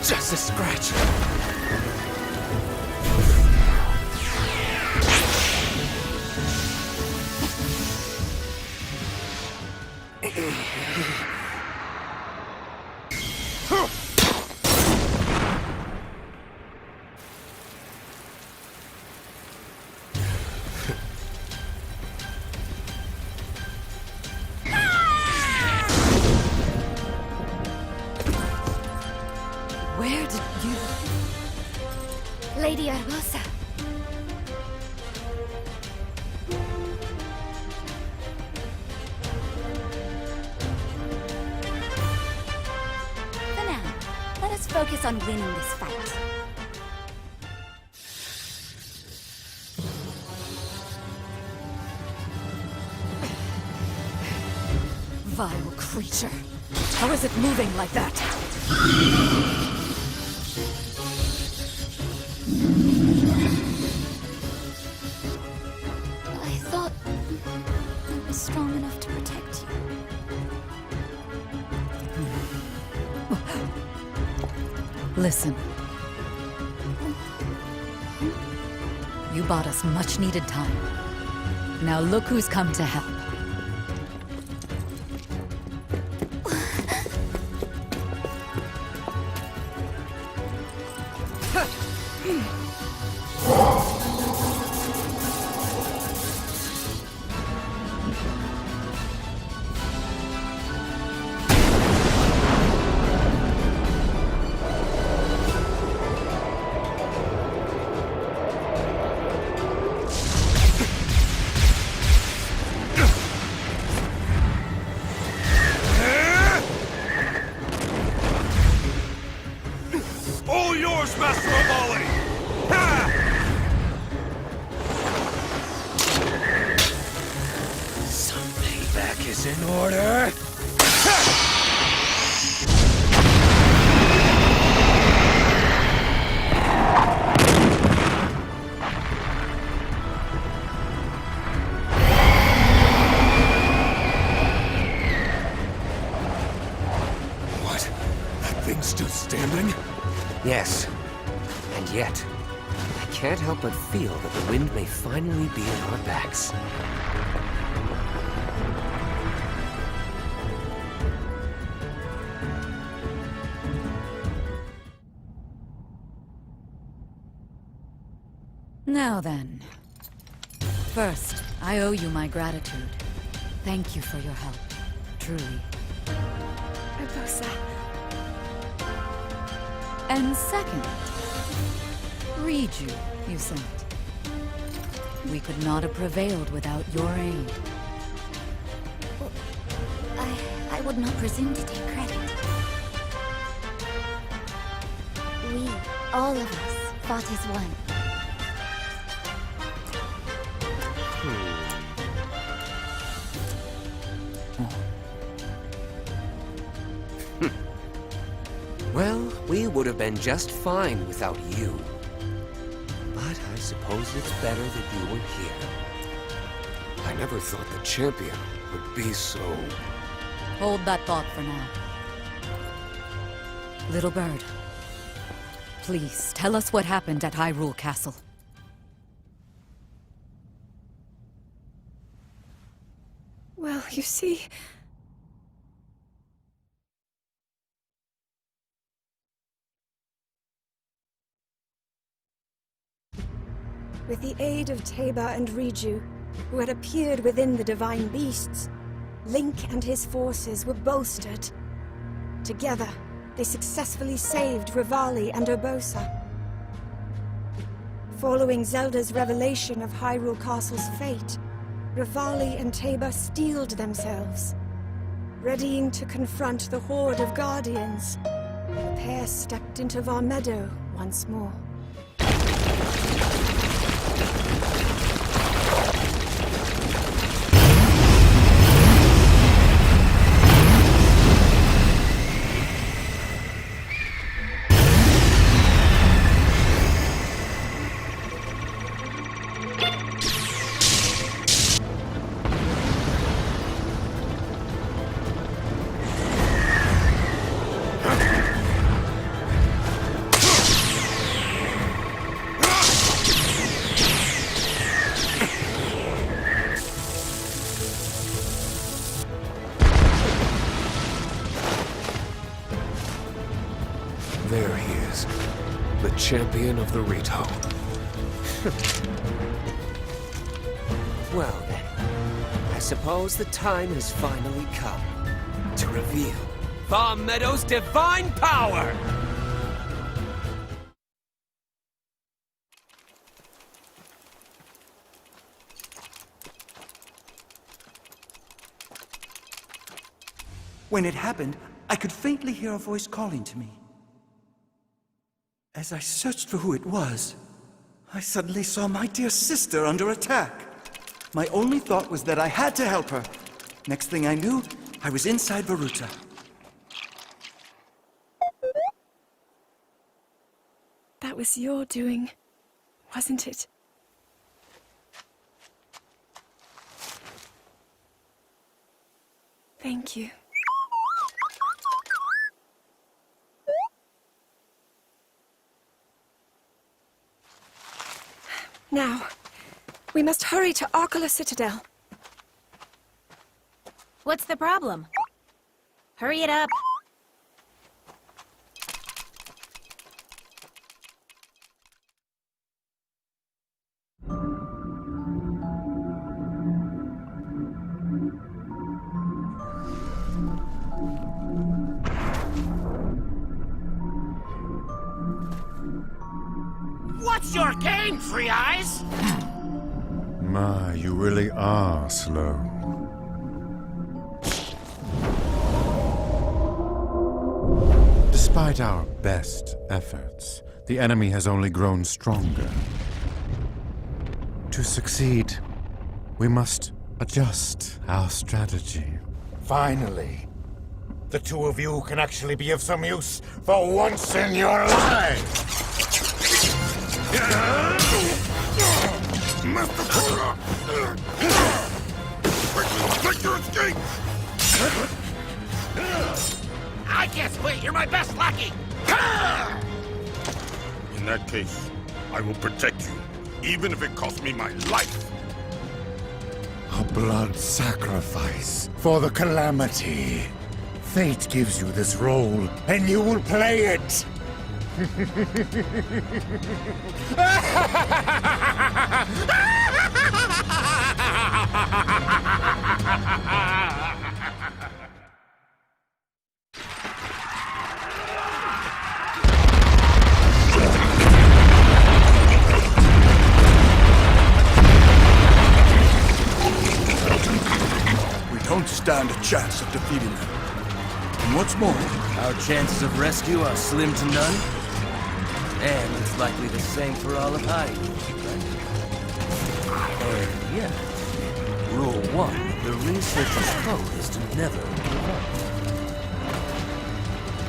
Just a scratch. Lady Urbosa. For now, let us focus on winning this fight. Vile creature. How is it moving like that? I thought I was strong enough to protect you. Listen. You bought us much-needed time. Now look who's come to help. All yours, Master of Volley! Some payback is in order. What? That thing's still standing? Yes. And yet, I can't help but feel that the wind may finally be at our backs. Now then. First, I owe you my gratitude. Thank you for your help. Truly. Urbosa. And second, Riju, you sent. We could not have prevailed without your aid. I would not presume to take credit. We, all of us, fought as one. Well, we would have been just fine without you. But I suppose it's better that you were here. I never thought the champion would be so... Hold that thought for now. Little bird, please tell us what happened at Hyrule Castle. Well, you see... With the aid of Teba and Riju, who had appeared within the divine beasts, Link and his forces were bolstered. Together, they successfully saved Rivali and Urbosa. Following Zelda's revelation of Hyrule Castle's fate, Rivali and Teba steeled themselves. Readying to confront the horde of guardians, the pair stepped into Varmeadow once more. There he is. The champion of the Rito. Well then, I suppose the time has finally come to reveal Varmeadow's divine power! When it happened, I could faintly hear a voice calling to me. As I searched for who it was, I suddenly saw my dear sister under attack. My only thought was that I had to help her. Next thing I knew, I was inside Varuta. That was your doing, wasn't it? Thank you. Now, we must hurry to Arkala Citadel. What's the problem? Hurry it up. What's your game, Three Eyes? My, you really are slow. Despite our best efforts, the enemy has only grown stronger. To succeed, we must adjust our strategy. Finally, the two of you can actually be of some use for once in your lives! Master Koga! Quickly, make your escape! I can't split, you're my best lackey! In that case, I will protect you, even if it costs me my life. A blood sacrifice for the Calamity. Fate gives you this role, and you will play it! We don't stand a chance of defeating them. And what's more, our chances of rescue are slim to none. And it's likely the same for all of Hyrule, right? And yet, Rule 1, the researcher's code is to never give up.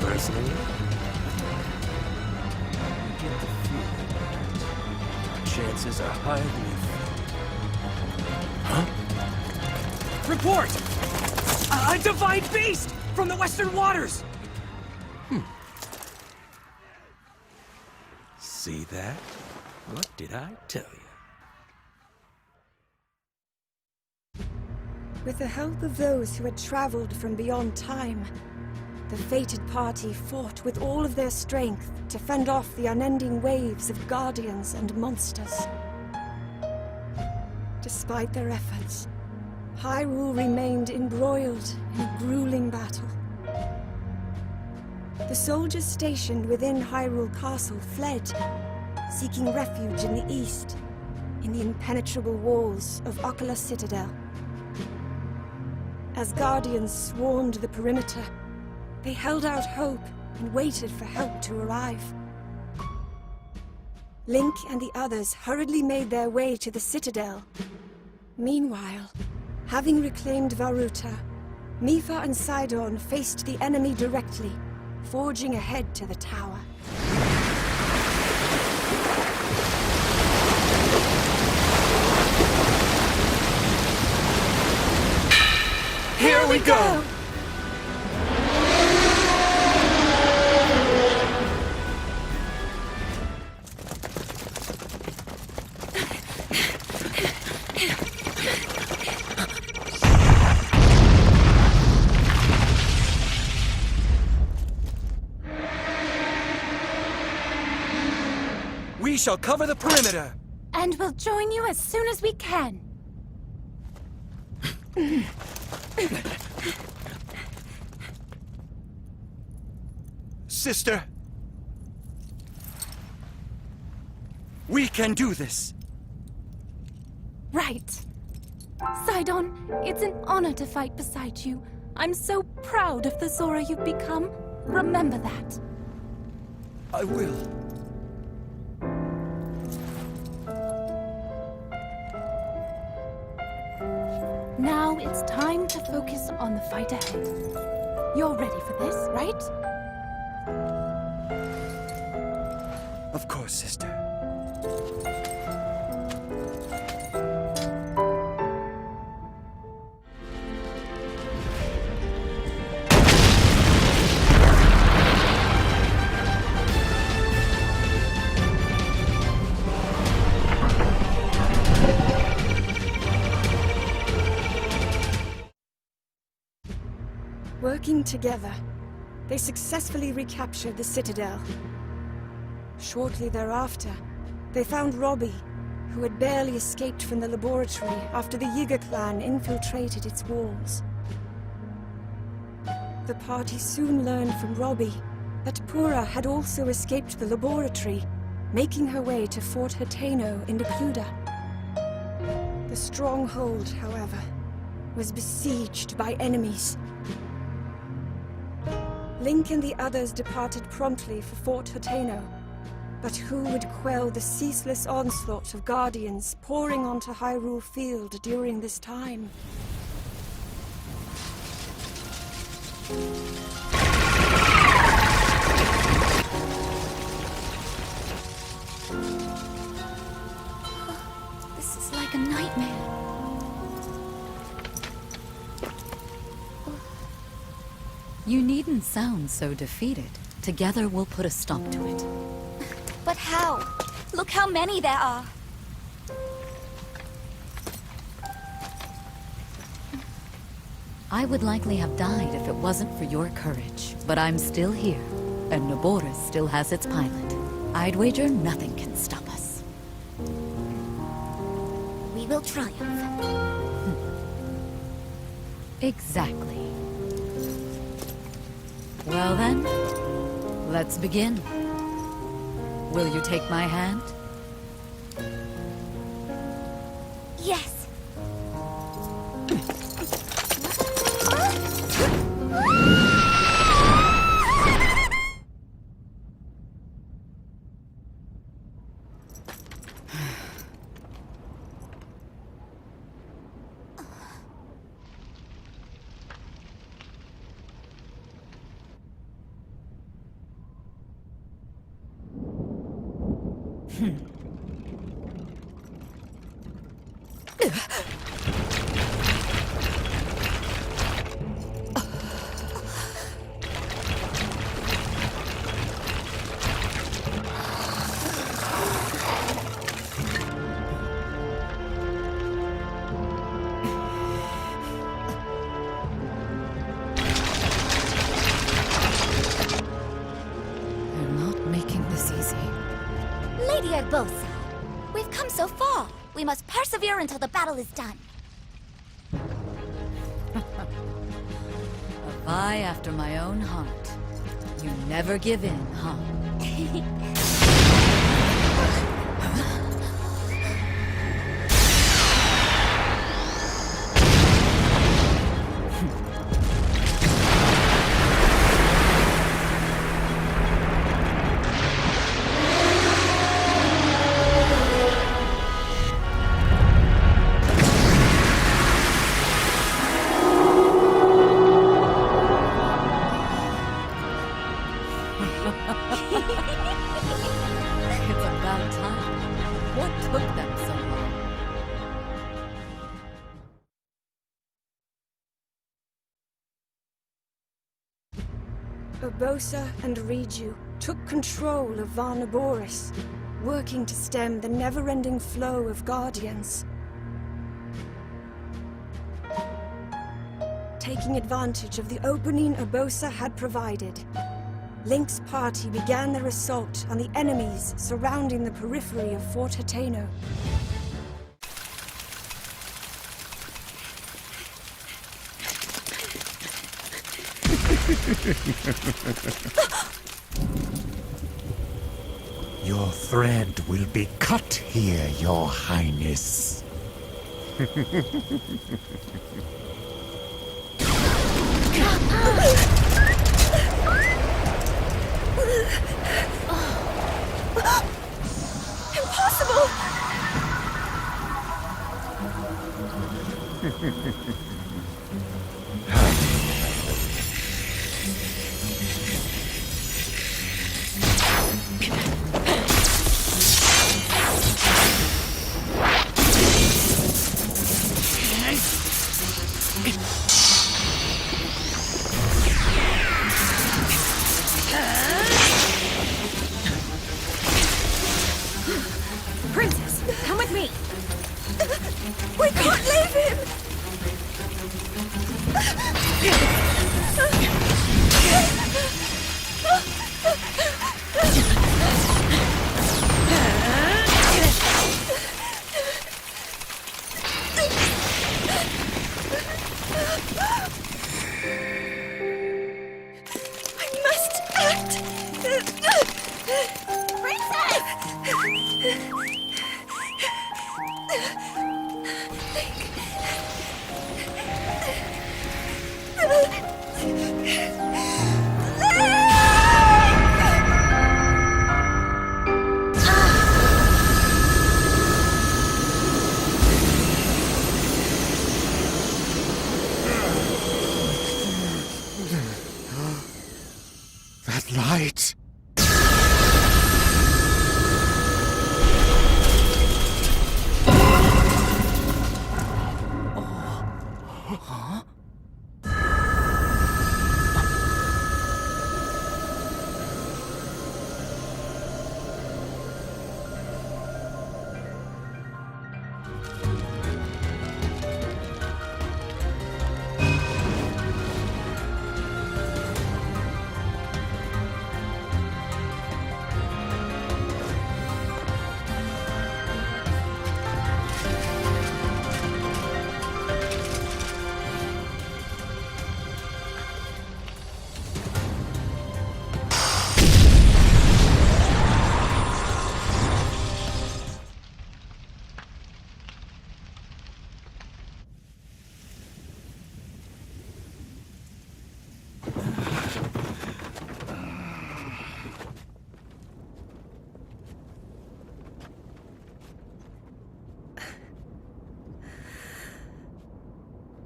Personally, I get the feeling our chances are higher than you think. Huh? Report! A divine beast from the Western Waters! See that? What did I tell you? With the help of those who had traveled from beyond time, the fated party fought with all of their strength to fend off the unending waves of guardians and monsters. Despite their efforts, Hyrule remained embroiled in a grueling battle. The soldiers stationed within Hyrule Castle fled, seeking refuge in the east, in the impenetrable walls of Arkala Citadel. As guardians swarmed the perimeter, they held out hope and waited for help to arrive. Link and the others hurriedly made their way to the Citadel. Meanwhile, having reclaimed Varuta, Mipha and Sidon faced the enemy directly, forging ahead to the tower. Here we go! We shall cover the perimeter! And we'll join you as soon as we can. Sister! We can do this! Right. Sidon, it's an honor to fight beside you. I'm so proud of the Zora you've become. Remember that. I will. Now it's time to focus on the fight ahead. You're ready for this, right? Of course, sister. Working together, they successfully recaptured the Citadel. Shortly thereafter, they found Robbie, who had barely escaped from the laboratory after the Yiga clan infiltrated its walls. The party soon learned from Robbie that Pura had also escaped the laboratory, making her way to Fort Hateno in Decluda. The stronghold, however, was besieged by enemies. Link and the others departed promptly for Fort Hateno, but who would quell the ceaseless onslaught of Guardians pouring onto Hyrule Field during this time? This is like a nightmare. You needn't sound so defeated. Together we'll put a stop to it. But how? Look how many there are. I would likely have died if it wasn't for your courage. But I'm still here, and Naboris still has its pilot. I'd wager nothing can stop us. We will triumph. Exactly. Well then, let's begin. Will you take my hand? Yes. We've come so far. We must persevere until the battle is done. A vie after my own heart. You never give in, huh? Urbosa and Riju took control of Varnaboris, working to stem the never-ending flow of Guardians. Taking advantage of the opening Urbosa had provided, Link's party began their assault on the enemies surrounding the periphery of Fort Hateno. Your thread will be cut here, Your Highness. Impossible! Princess, come with me. We can't leave him! I must act! Princess! That light! Huh?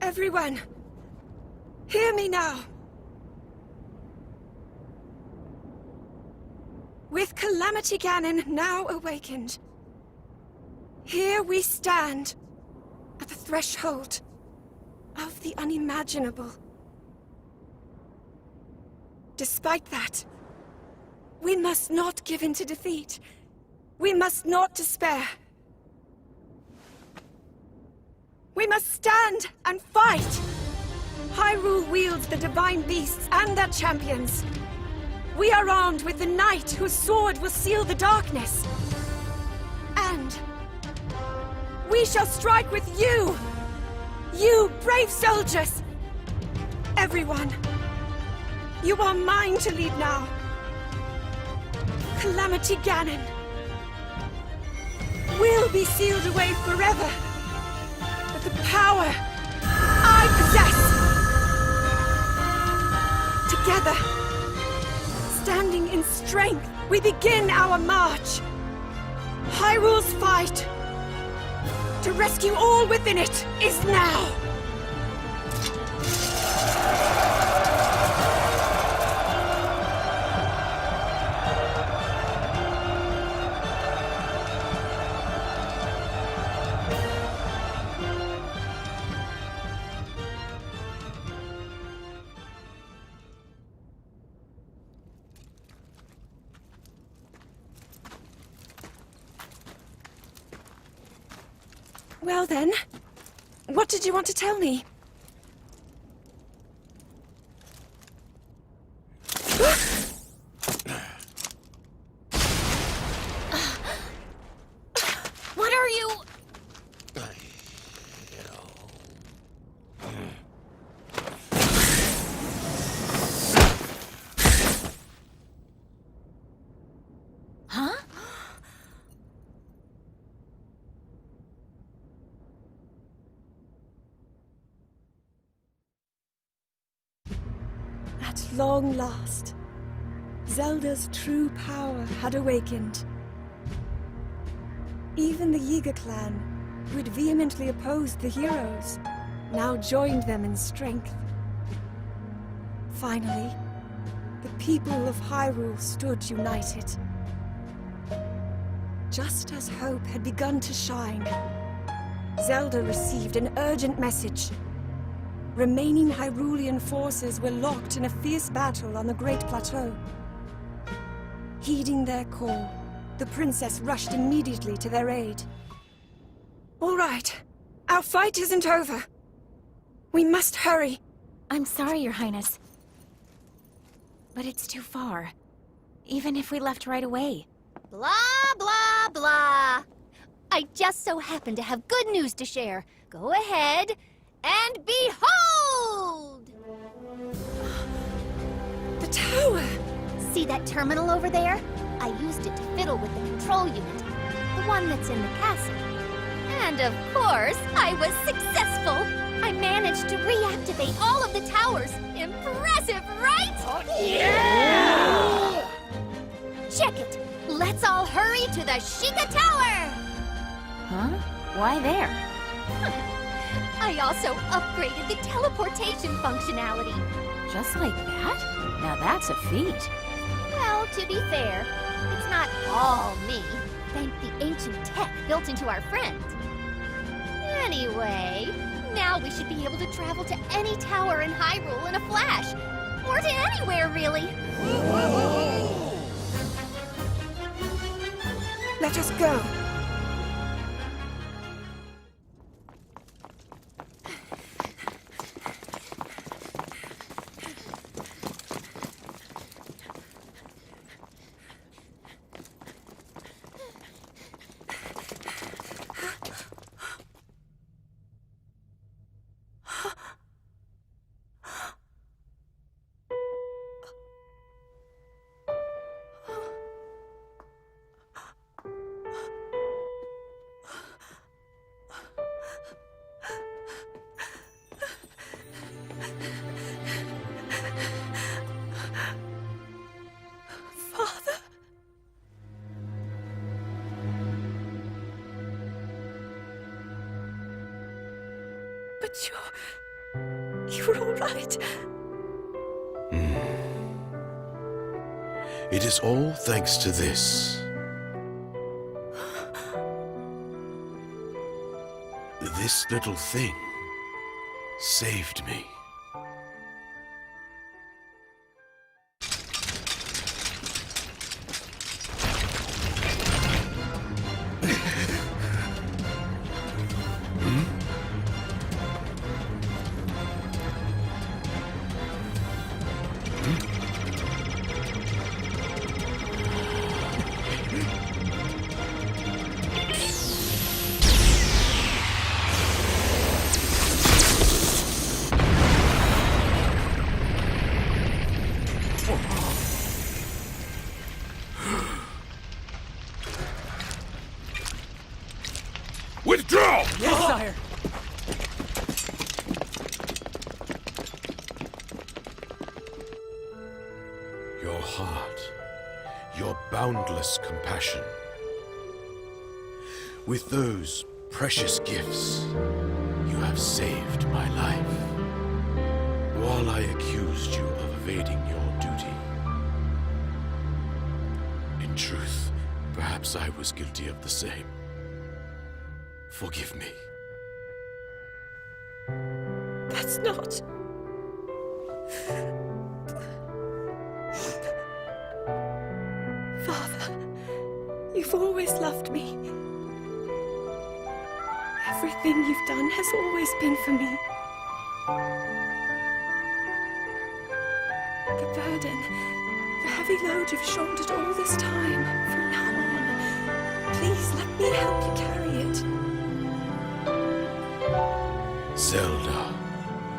Everyone, hear me now. With Calamity Ganon now awakened, here we stand at the threshold of the unimaginable. Despite that, we must not give in to defeat. We must not despair. We must stand and fight! Hyrule wields the divine beasts and their champions. We are armed with the knight whose sword will seal the darkness. And we shall strike with you! You brave soldiers! Everyone, you are mine to lead now. Calamity Ganon will be sealed away forever. The power I possess! Together, standing in strength, we begin our march. Hyrule's fight to rescue all within it is now! Well then, what did you want to tell me? What are you... Huh? At long last, Zelda's true power had awakened. Even the Yiga clan, who had vehemently opposed the heroes, now joined them in strength. Finally, the people of Hyrule stood united. Just as hope had begun to shine, Zelda received an urgent message. Remaining Hyrulean forces were locked in a fierce battle on the Great Plateau. Heeding their call, the princess rushed immediately to their aid. All right, our fight isn't over. We must hurry. I'm sorry, Your Highness. But it's too far. Even if we left right away. Blah, blah, blah. I just so happen to have good news to share. Go ahead and behold! The tower! See that terminal over there? I used it to fiddle with the control unit. The one that's in the castle. And of course, I was successful! I managed to reactivate all of the towers. Impressive, right? Oh, yeah! Check it! Let's all hurry to the Sheikah Tower! Huh? Why there? I also upgraded the teleportation functionality. Just like that? Now that's a feat. Well, to be fair, it's not all me. Thank the ancient tech built into our friend. Anyway, now we should be able to travel to any tower in Hyrule in a flash. Or to anywhere, really. Let us go. But you're all right. It is all thanks to this. This little thing saved me. Withdraw! Yes, sire. Your heart, your boundless compassion. With those precious gifts, you have saved my life. While I accused you of evading your duty. In truth, perhaps I was guilty of the same. Forgive me. That's not... Father, you've always loved me. Everything you've done has always been for me. The burden, the heavy load you've shouldered all this time, from now on, please let me help you carry it. Zelda,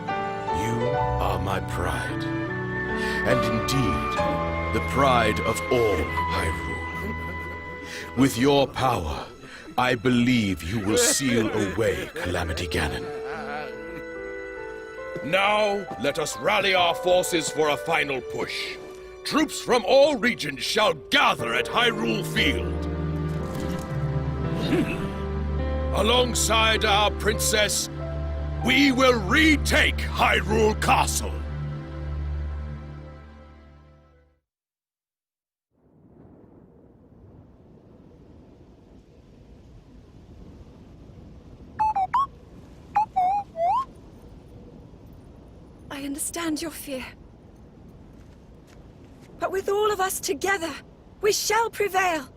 you are my pride, and indeed, the pride of all Hyrule. With your power, I believe you will seal away Calamity Ganon. Now, let us rally our forces for a final push. Troops from all regions shall gather at Hyrule Field. Alongside our princess, we will retake Hyrule Castle. I understand your fear. But with all of us together, we shall prevail.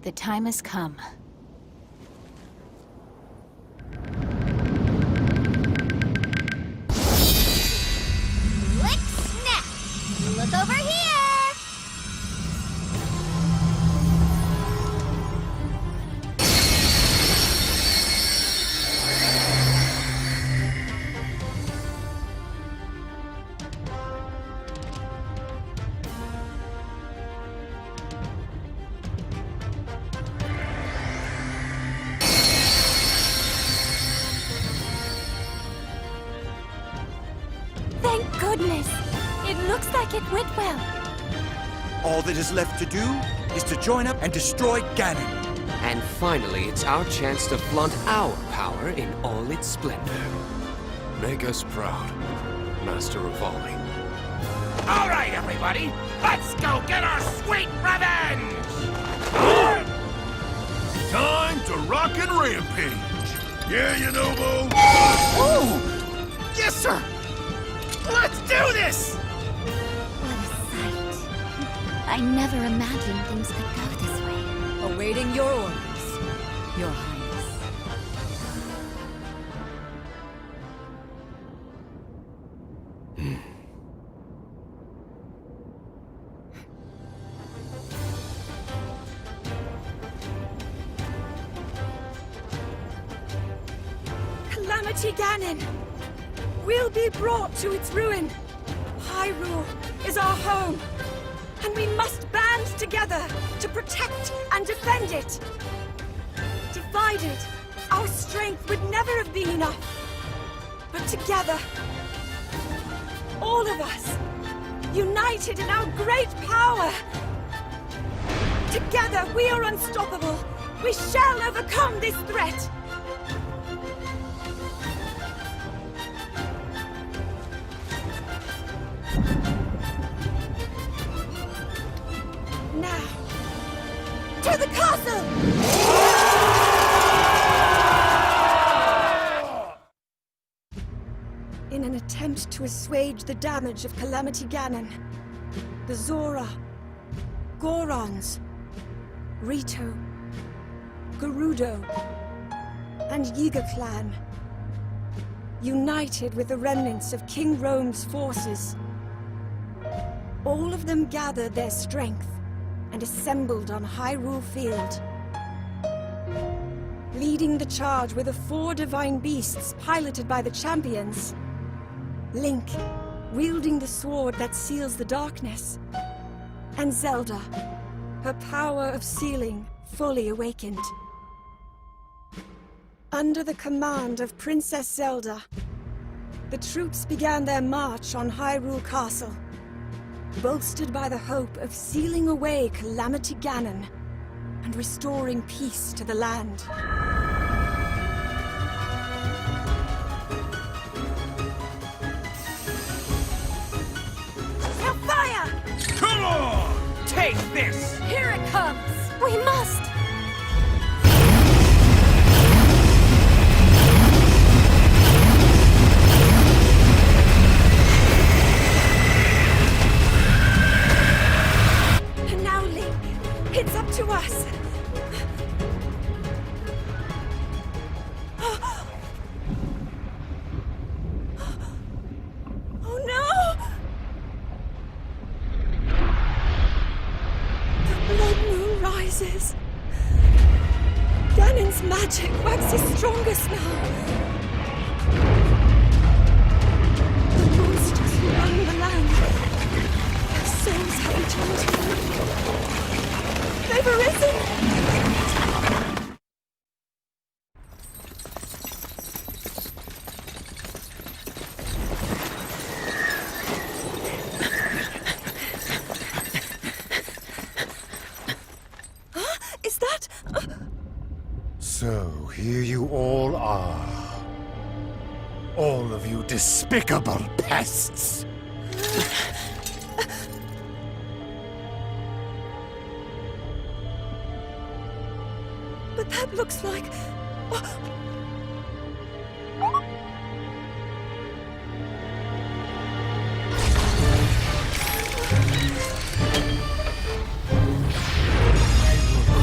The time has come. Lick snap! Look over here! Thank goodness! It looks like it went well. All that is left to do is to join up and destroy Ganon. And finally, it's our chance to flaunt our power in all its splendor. Make us proud, Master of Volley. All right, everybody, let's go get our sweet revenge! Time to rock and rampage. Yeah, you know, Bo. Oh! Yes, sir! Let's do this! What a sight. I never imagined things could go this way. Awaiting your orders, Your Highness. Calamity Ganon will be brought to its ruin. Hyrule is our home, and we must band together to protect and defend it. Divided, our strength would never have been enough. But together, all of us, united in our great power, together we are unstoppable. We shall overcome this threat. Now, to the castle! In an attempt to assuage the damage of Calamity Ganon, the Zora, Gorons, Rito, Gerudo, and Yiga clan united with the remnants of King Rome's forces. All of them gathered their strength and assembled on Hyrule Field. Leading the charge were the 4 divine beasts piloted by the champions. Link, wielding the sword that seals the darkness. And Zelda, her power of sealing fully awakened. Under the command of Princess Zelda, the troops began their march on Hyrule Castle, bolstered by the hope of sealing away Calamity Ganon and restoring peace to the land. Hellfire! Come on! Take this! Here it comes! We must! And now, Link, it's up to us. Oh no! The blood moon rises. Ganon's magic waxes strongest now. The monsters who run the land, their souls have returned to them. They've arisen! here you all are. All of you despicable pests! But that looks like...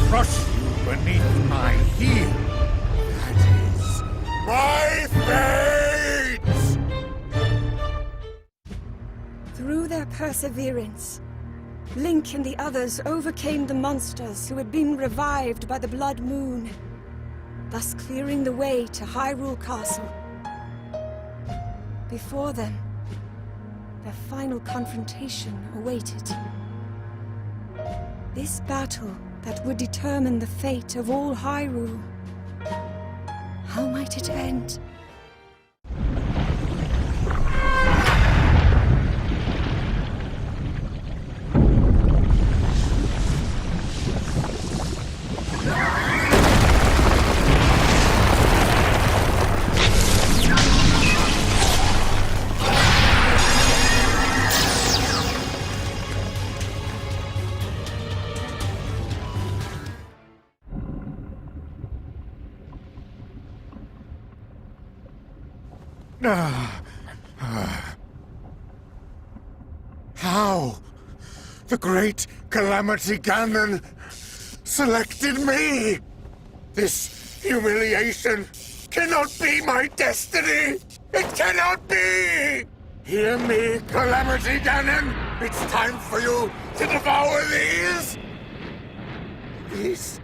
Crush you beneath my heel. That is my fate! Through their perseverance, Link and the others overcame the monsters who had been revived by the Blood Moon, thus clearing the way to Hyrule Castle. Before them, their final confrontation awaited. This battle that would determine the fate of all Hyrule. How might it end? How? The great Calamity Ganon selected me! This humiliation cannot be my destiny! It cannot be! Hear me, Calamity Ganon! It's time for you to devour these! These...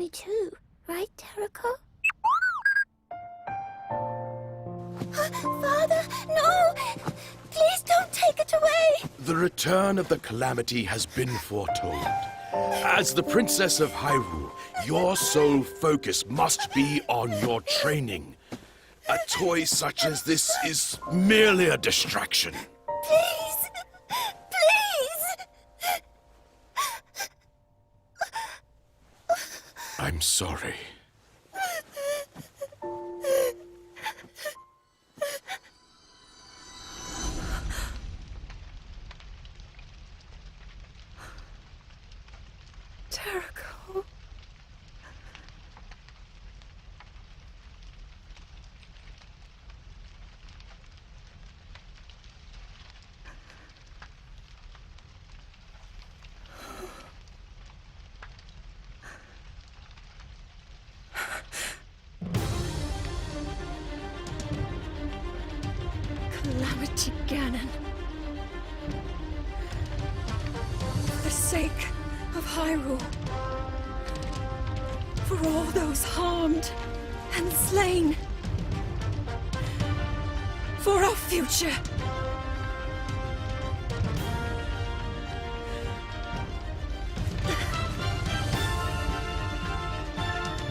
me too, right, Terraco? Father, no! Please don't take it away! The return of the Calamity has been foretold. As the Princess of Hyrule, your sole focus must be on your training. A toy such as this is merely a distraction. Please! Please! I'm sorry. Terraco. Calamity Ganon. For the sake of Hyrule. For all those harmed and slain. For our future.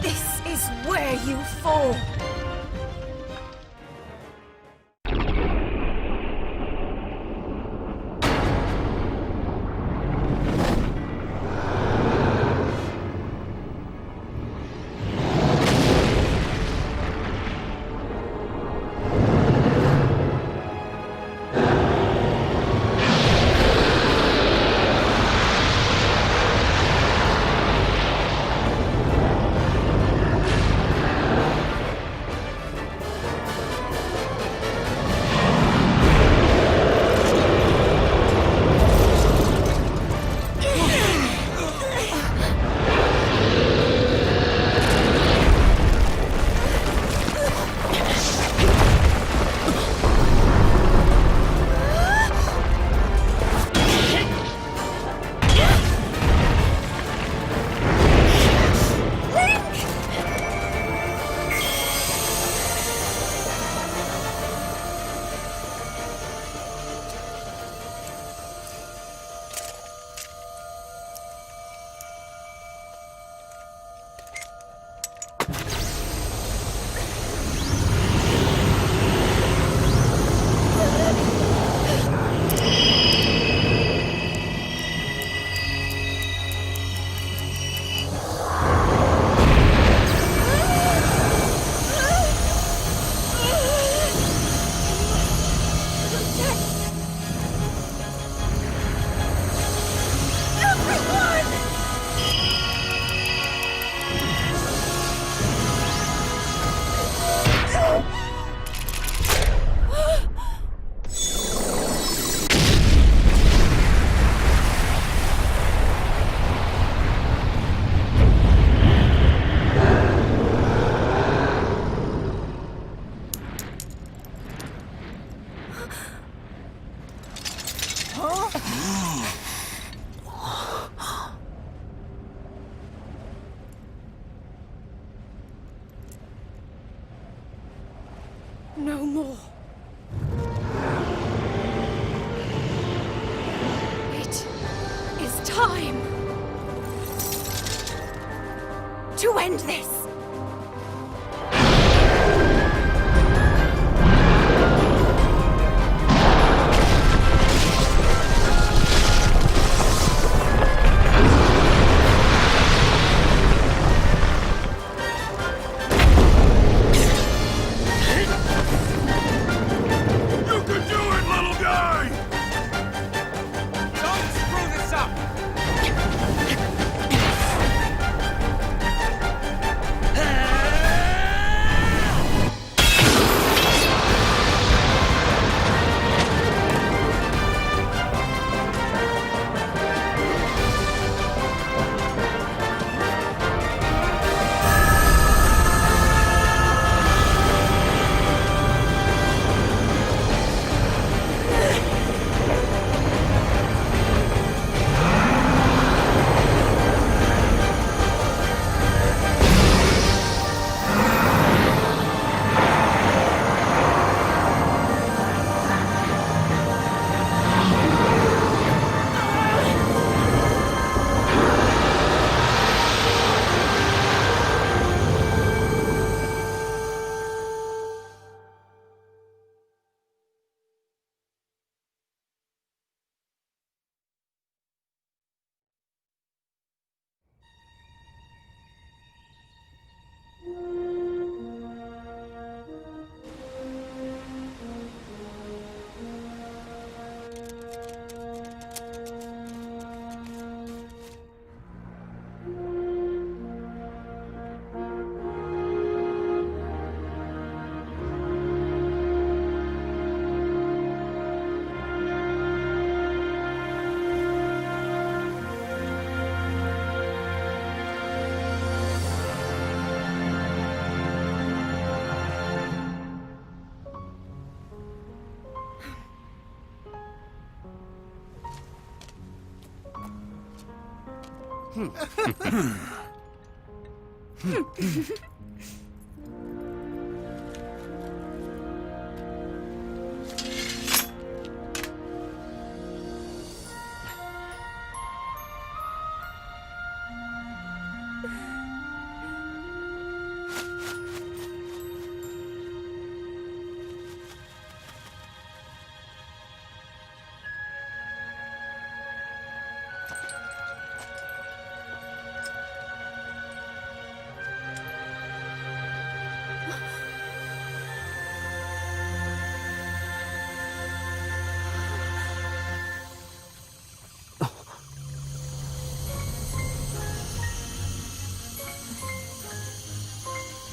This is where you fall. No more. It is time to end this.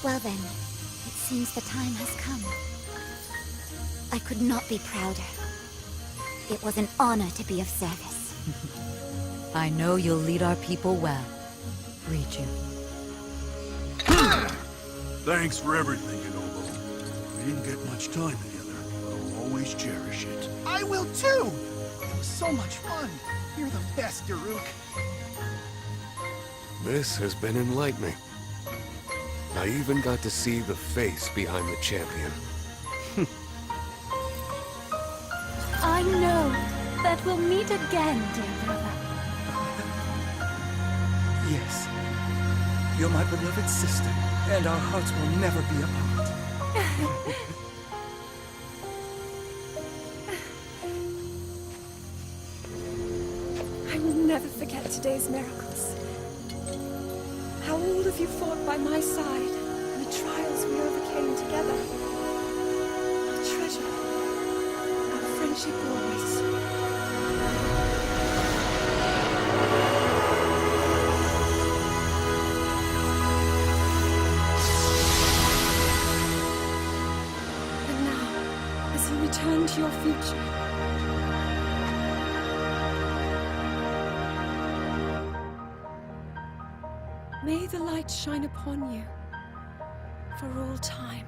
Well then, it seems the time has come. I could not be prouder. It was an honor to be of service. I know you'll lead our people well. Regent. Thanks for everything, Inobo. We didn't get much time together, but I'll always cherish it. I will too! It was so much fun. You're the best, Daruk. This has been enlightening. I even got to see the face behind the champion. I know that we'll meet again, dear brother. Yes. You're my beloved sister, and our hearts will never be apart. I will never forget today's miracles. How all of you fought by my side, and the trials we overcame together. I'll treasure our friendship always. And now, as you return to your future, may the light shine upon you for all time.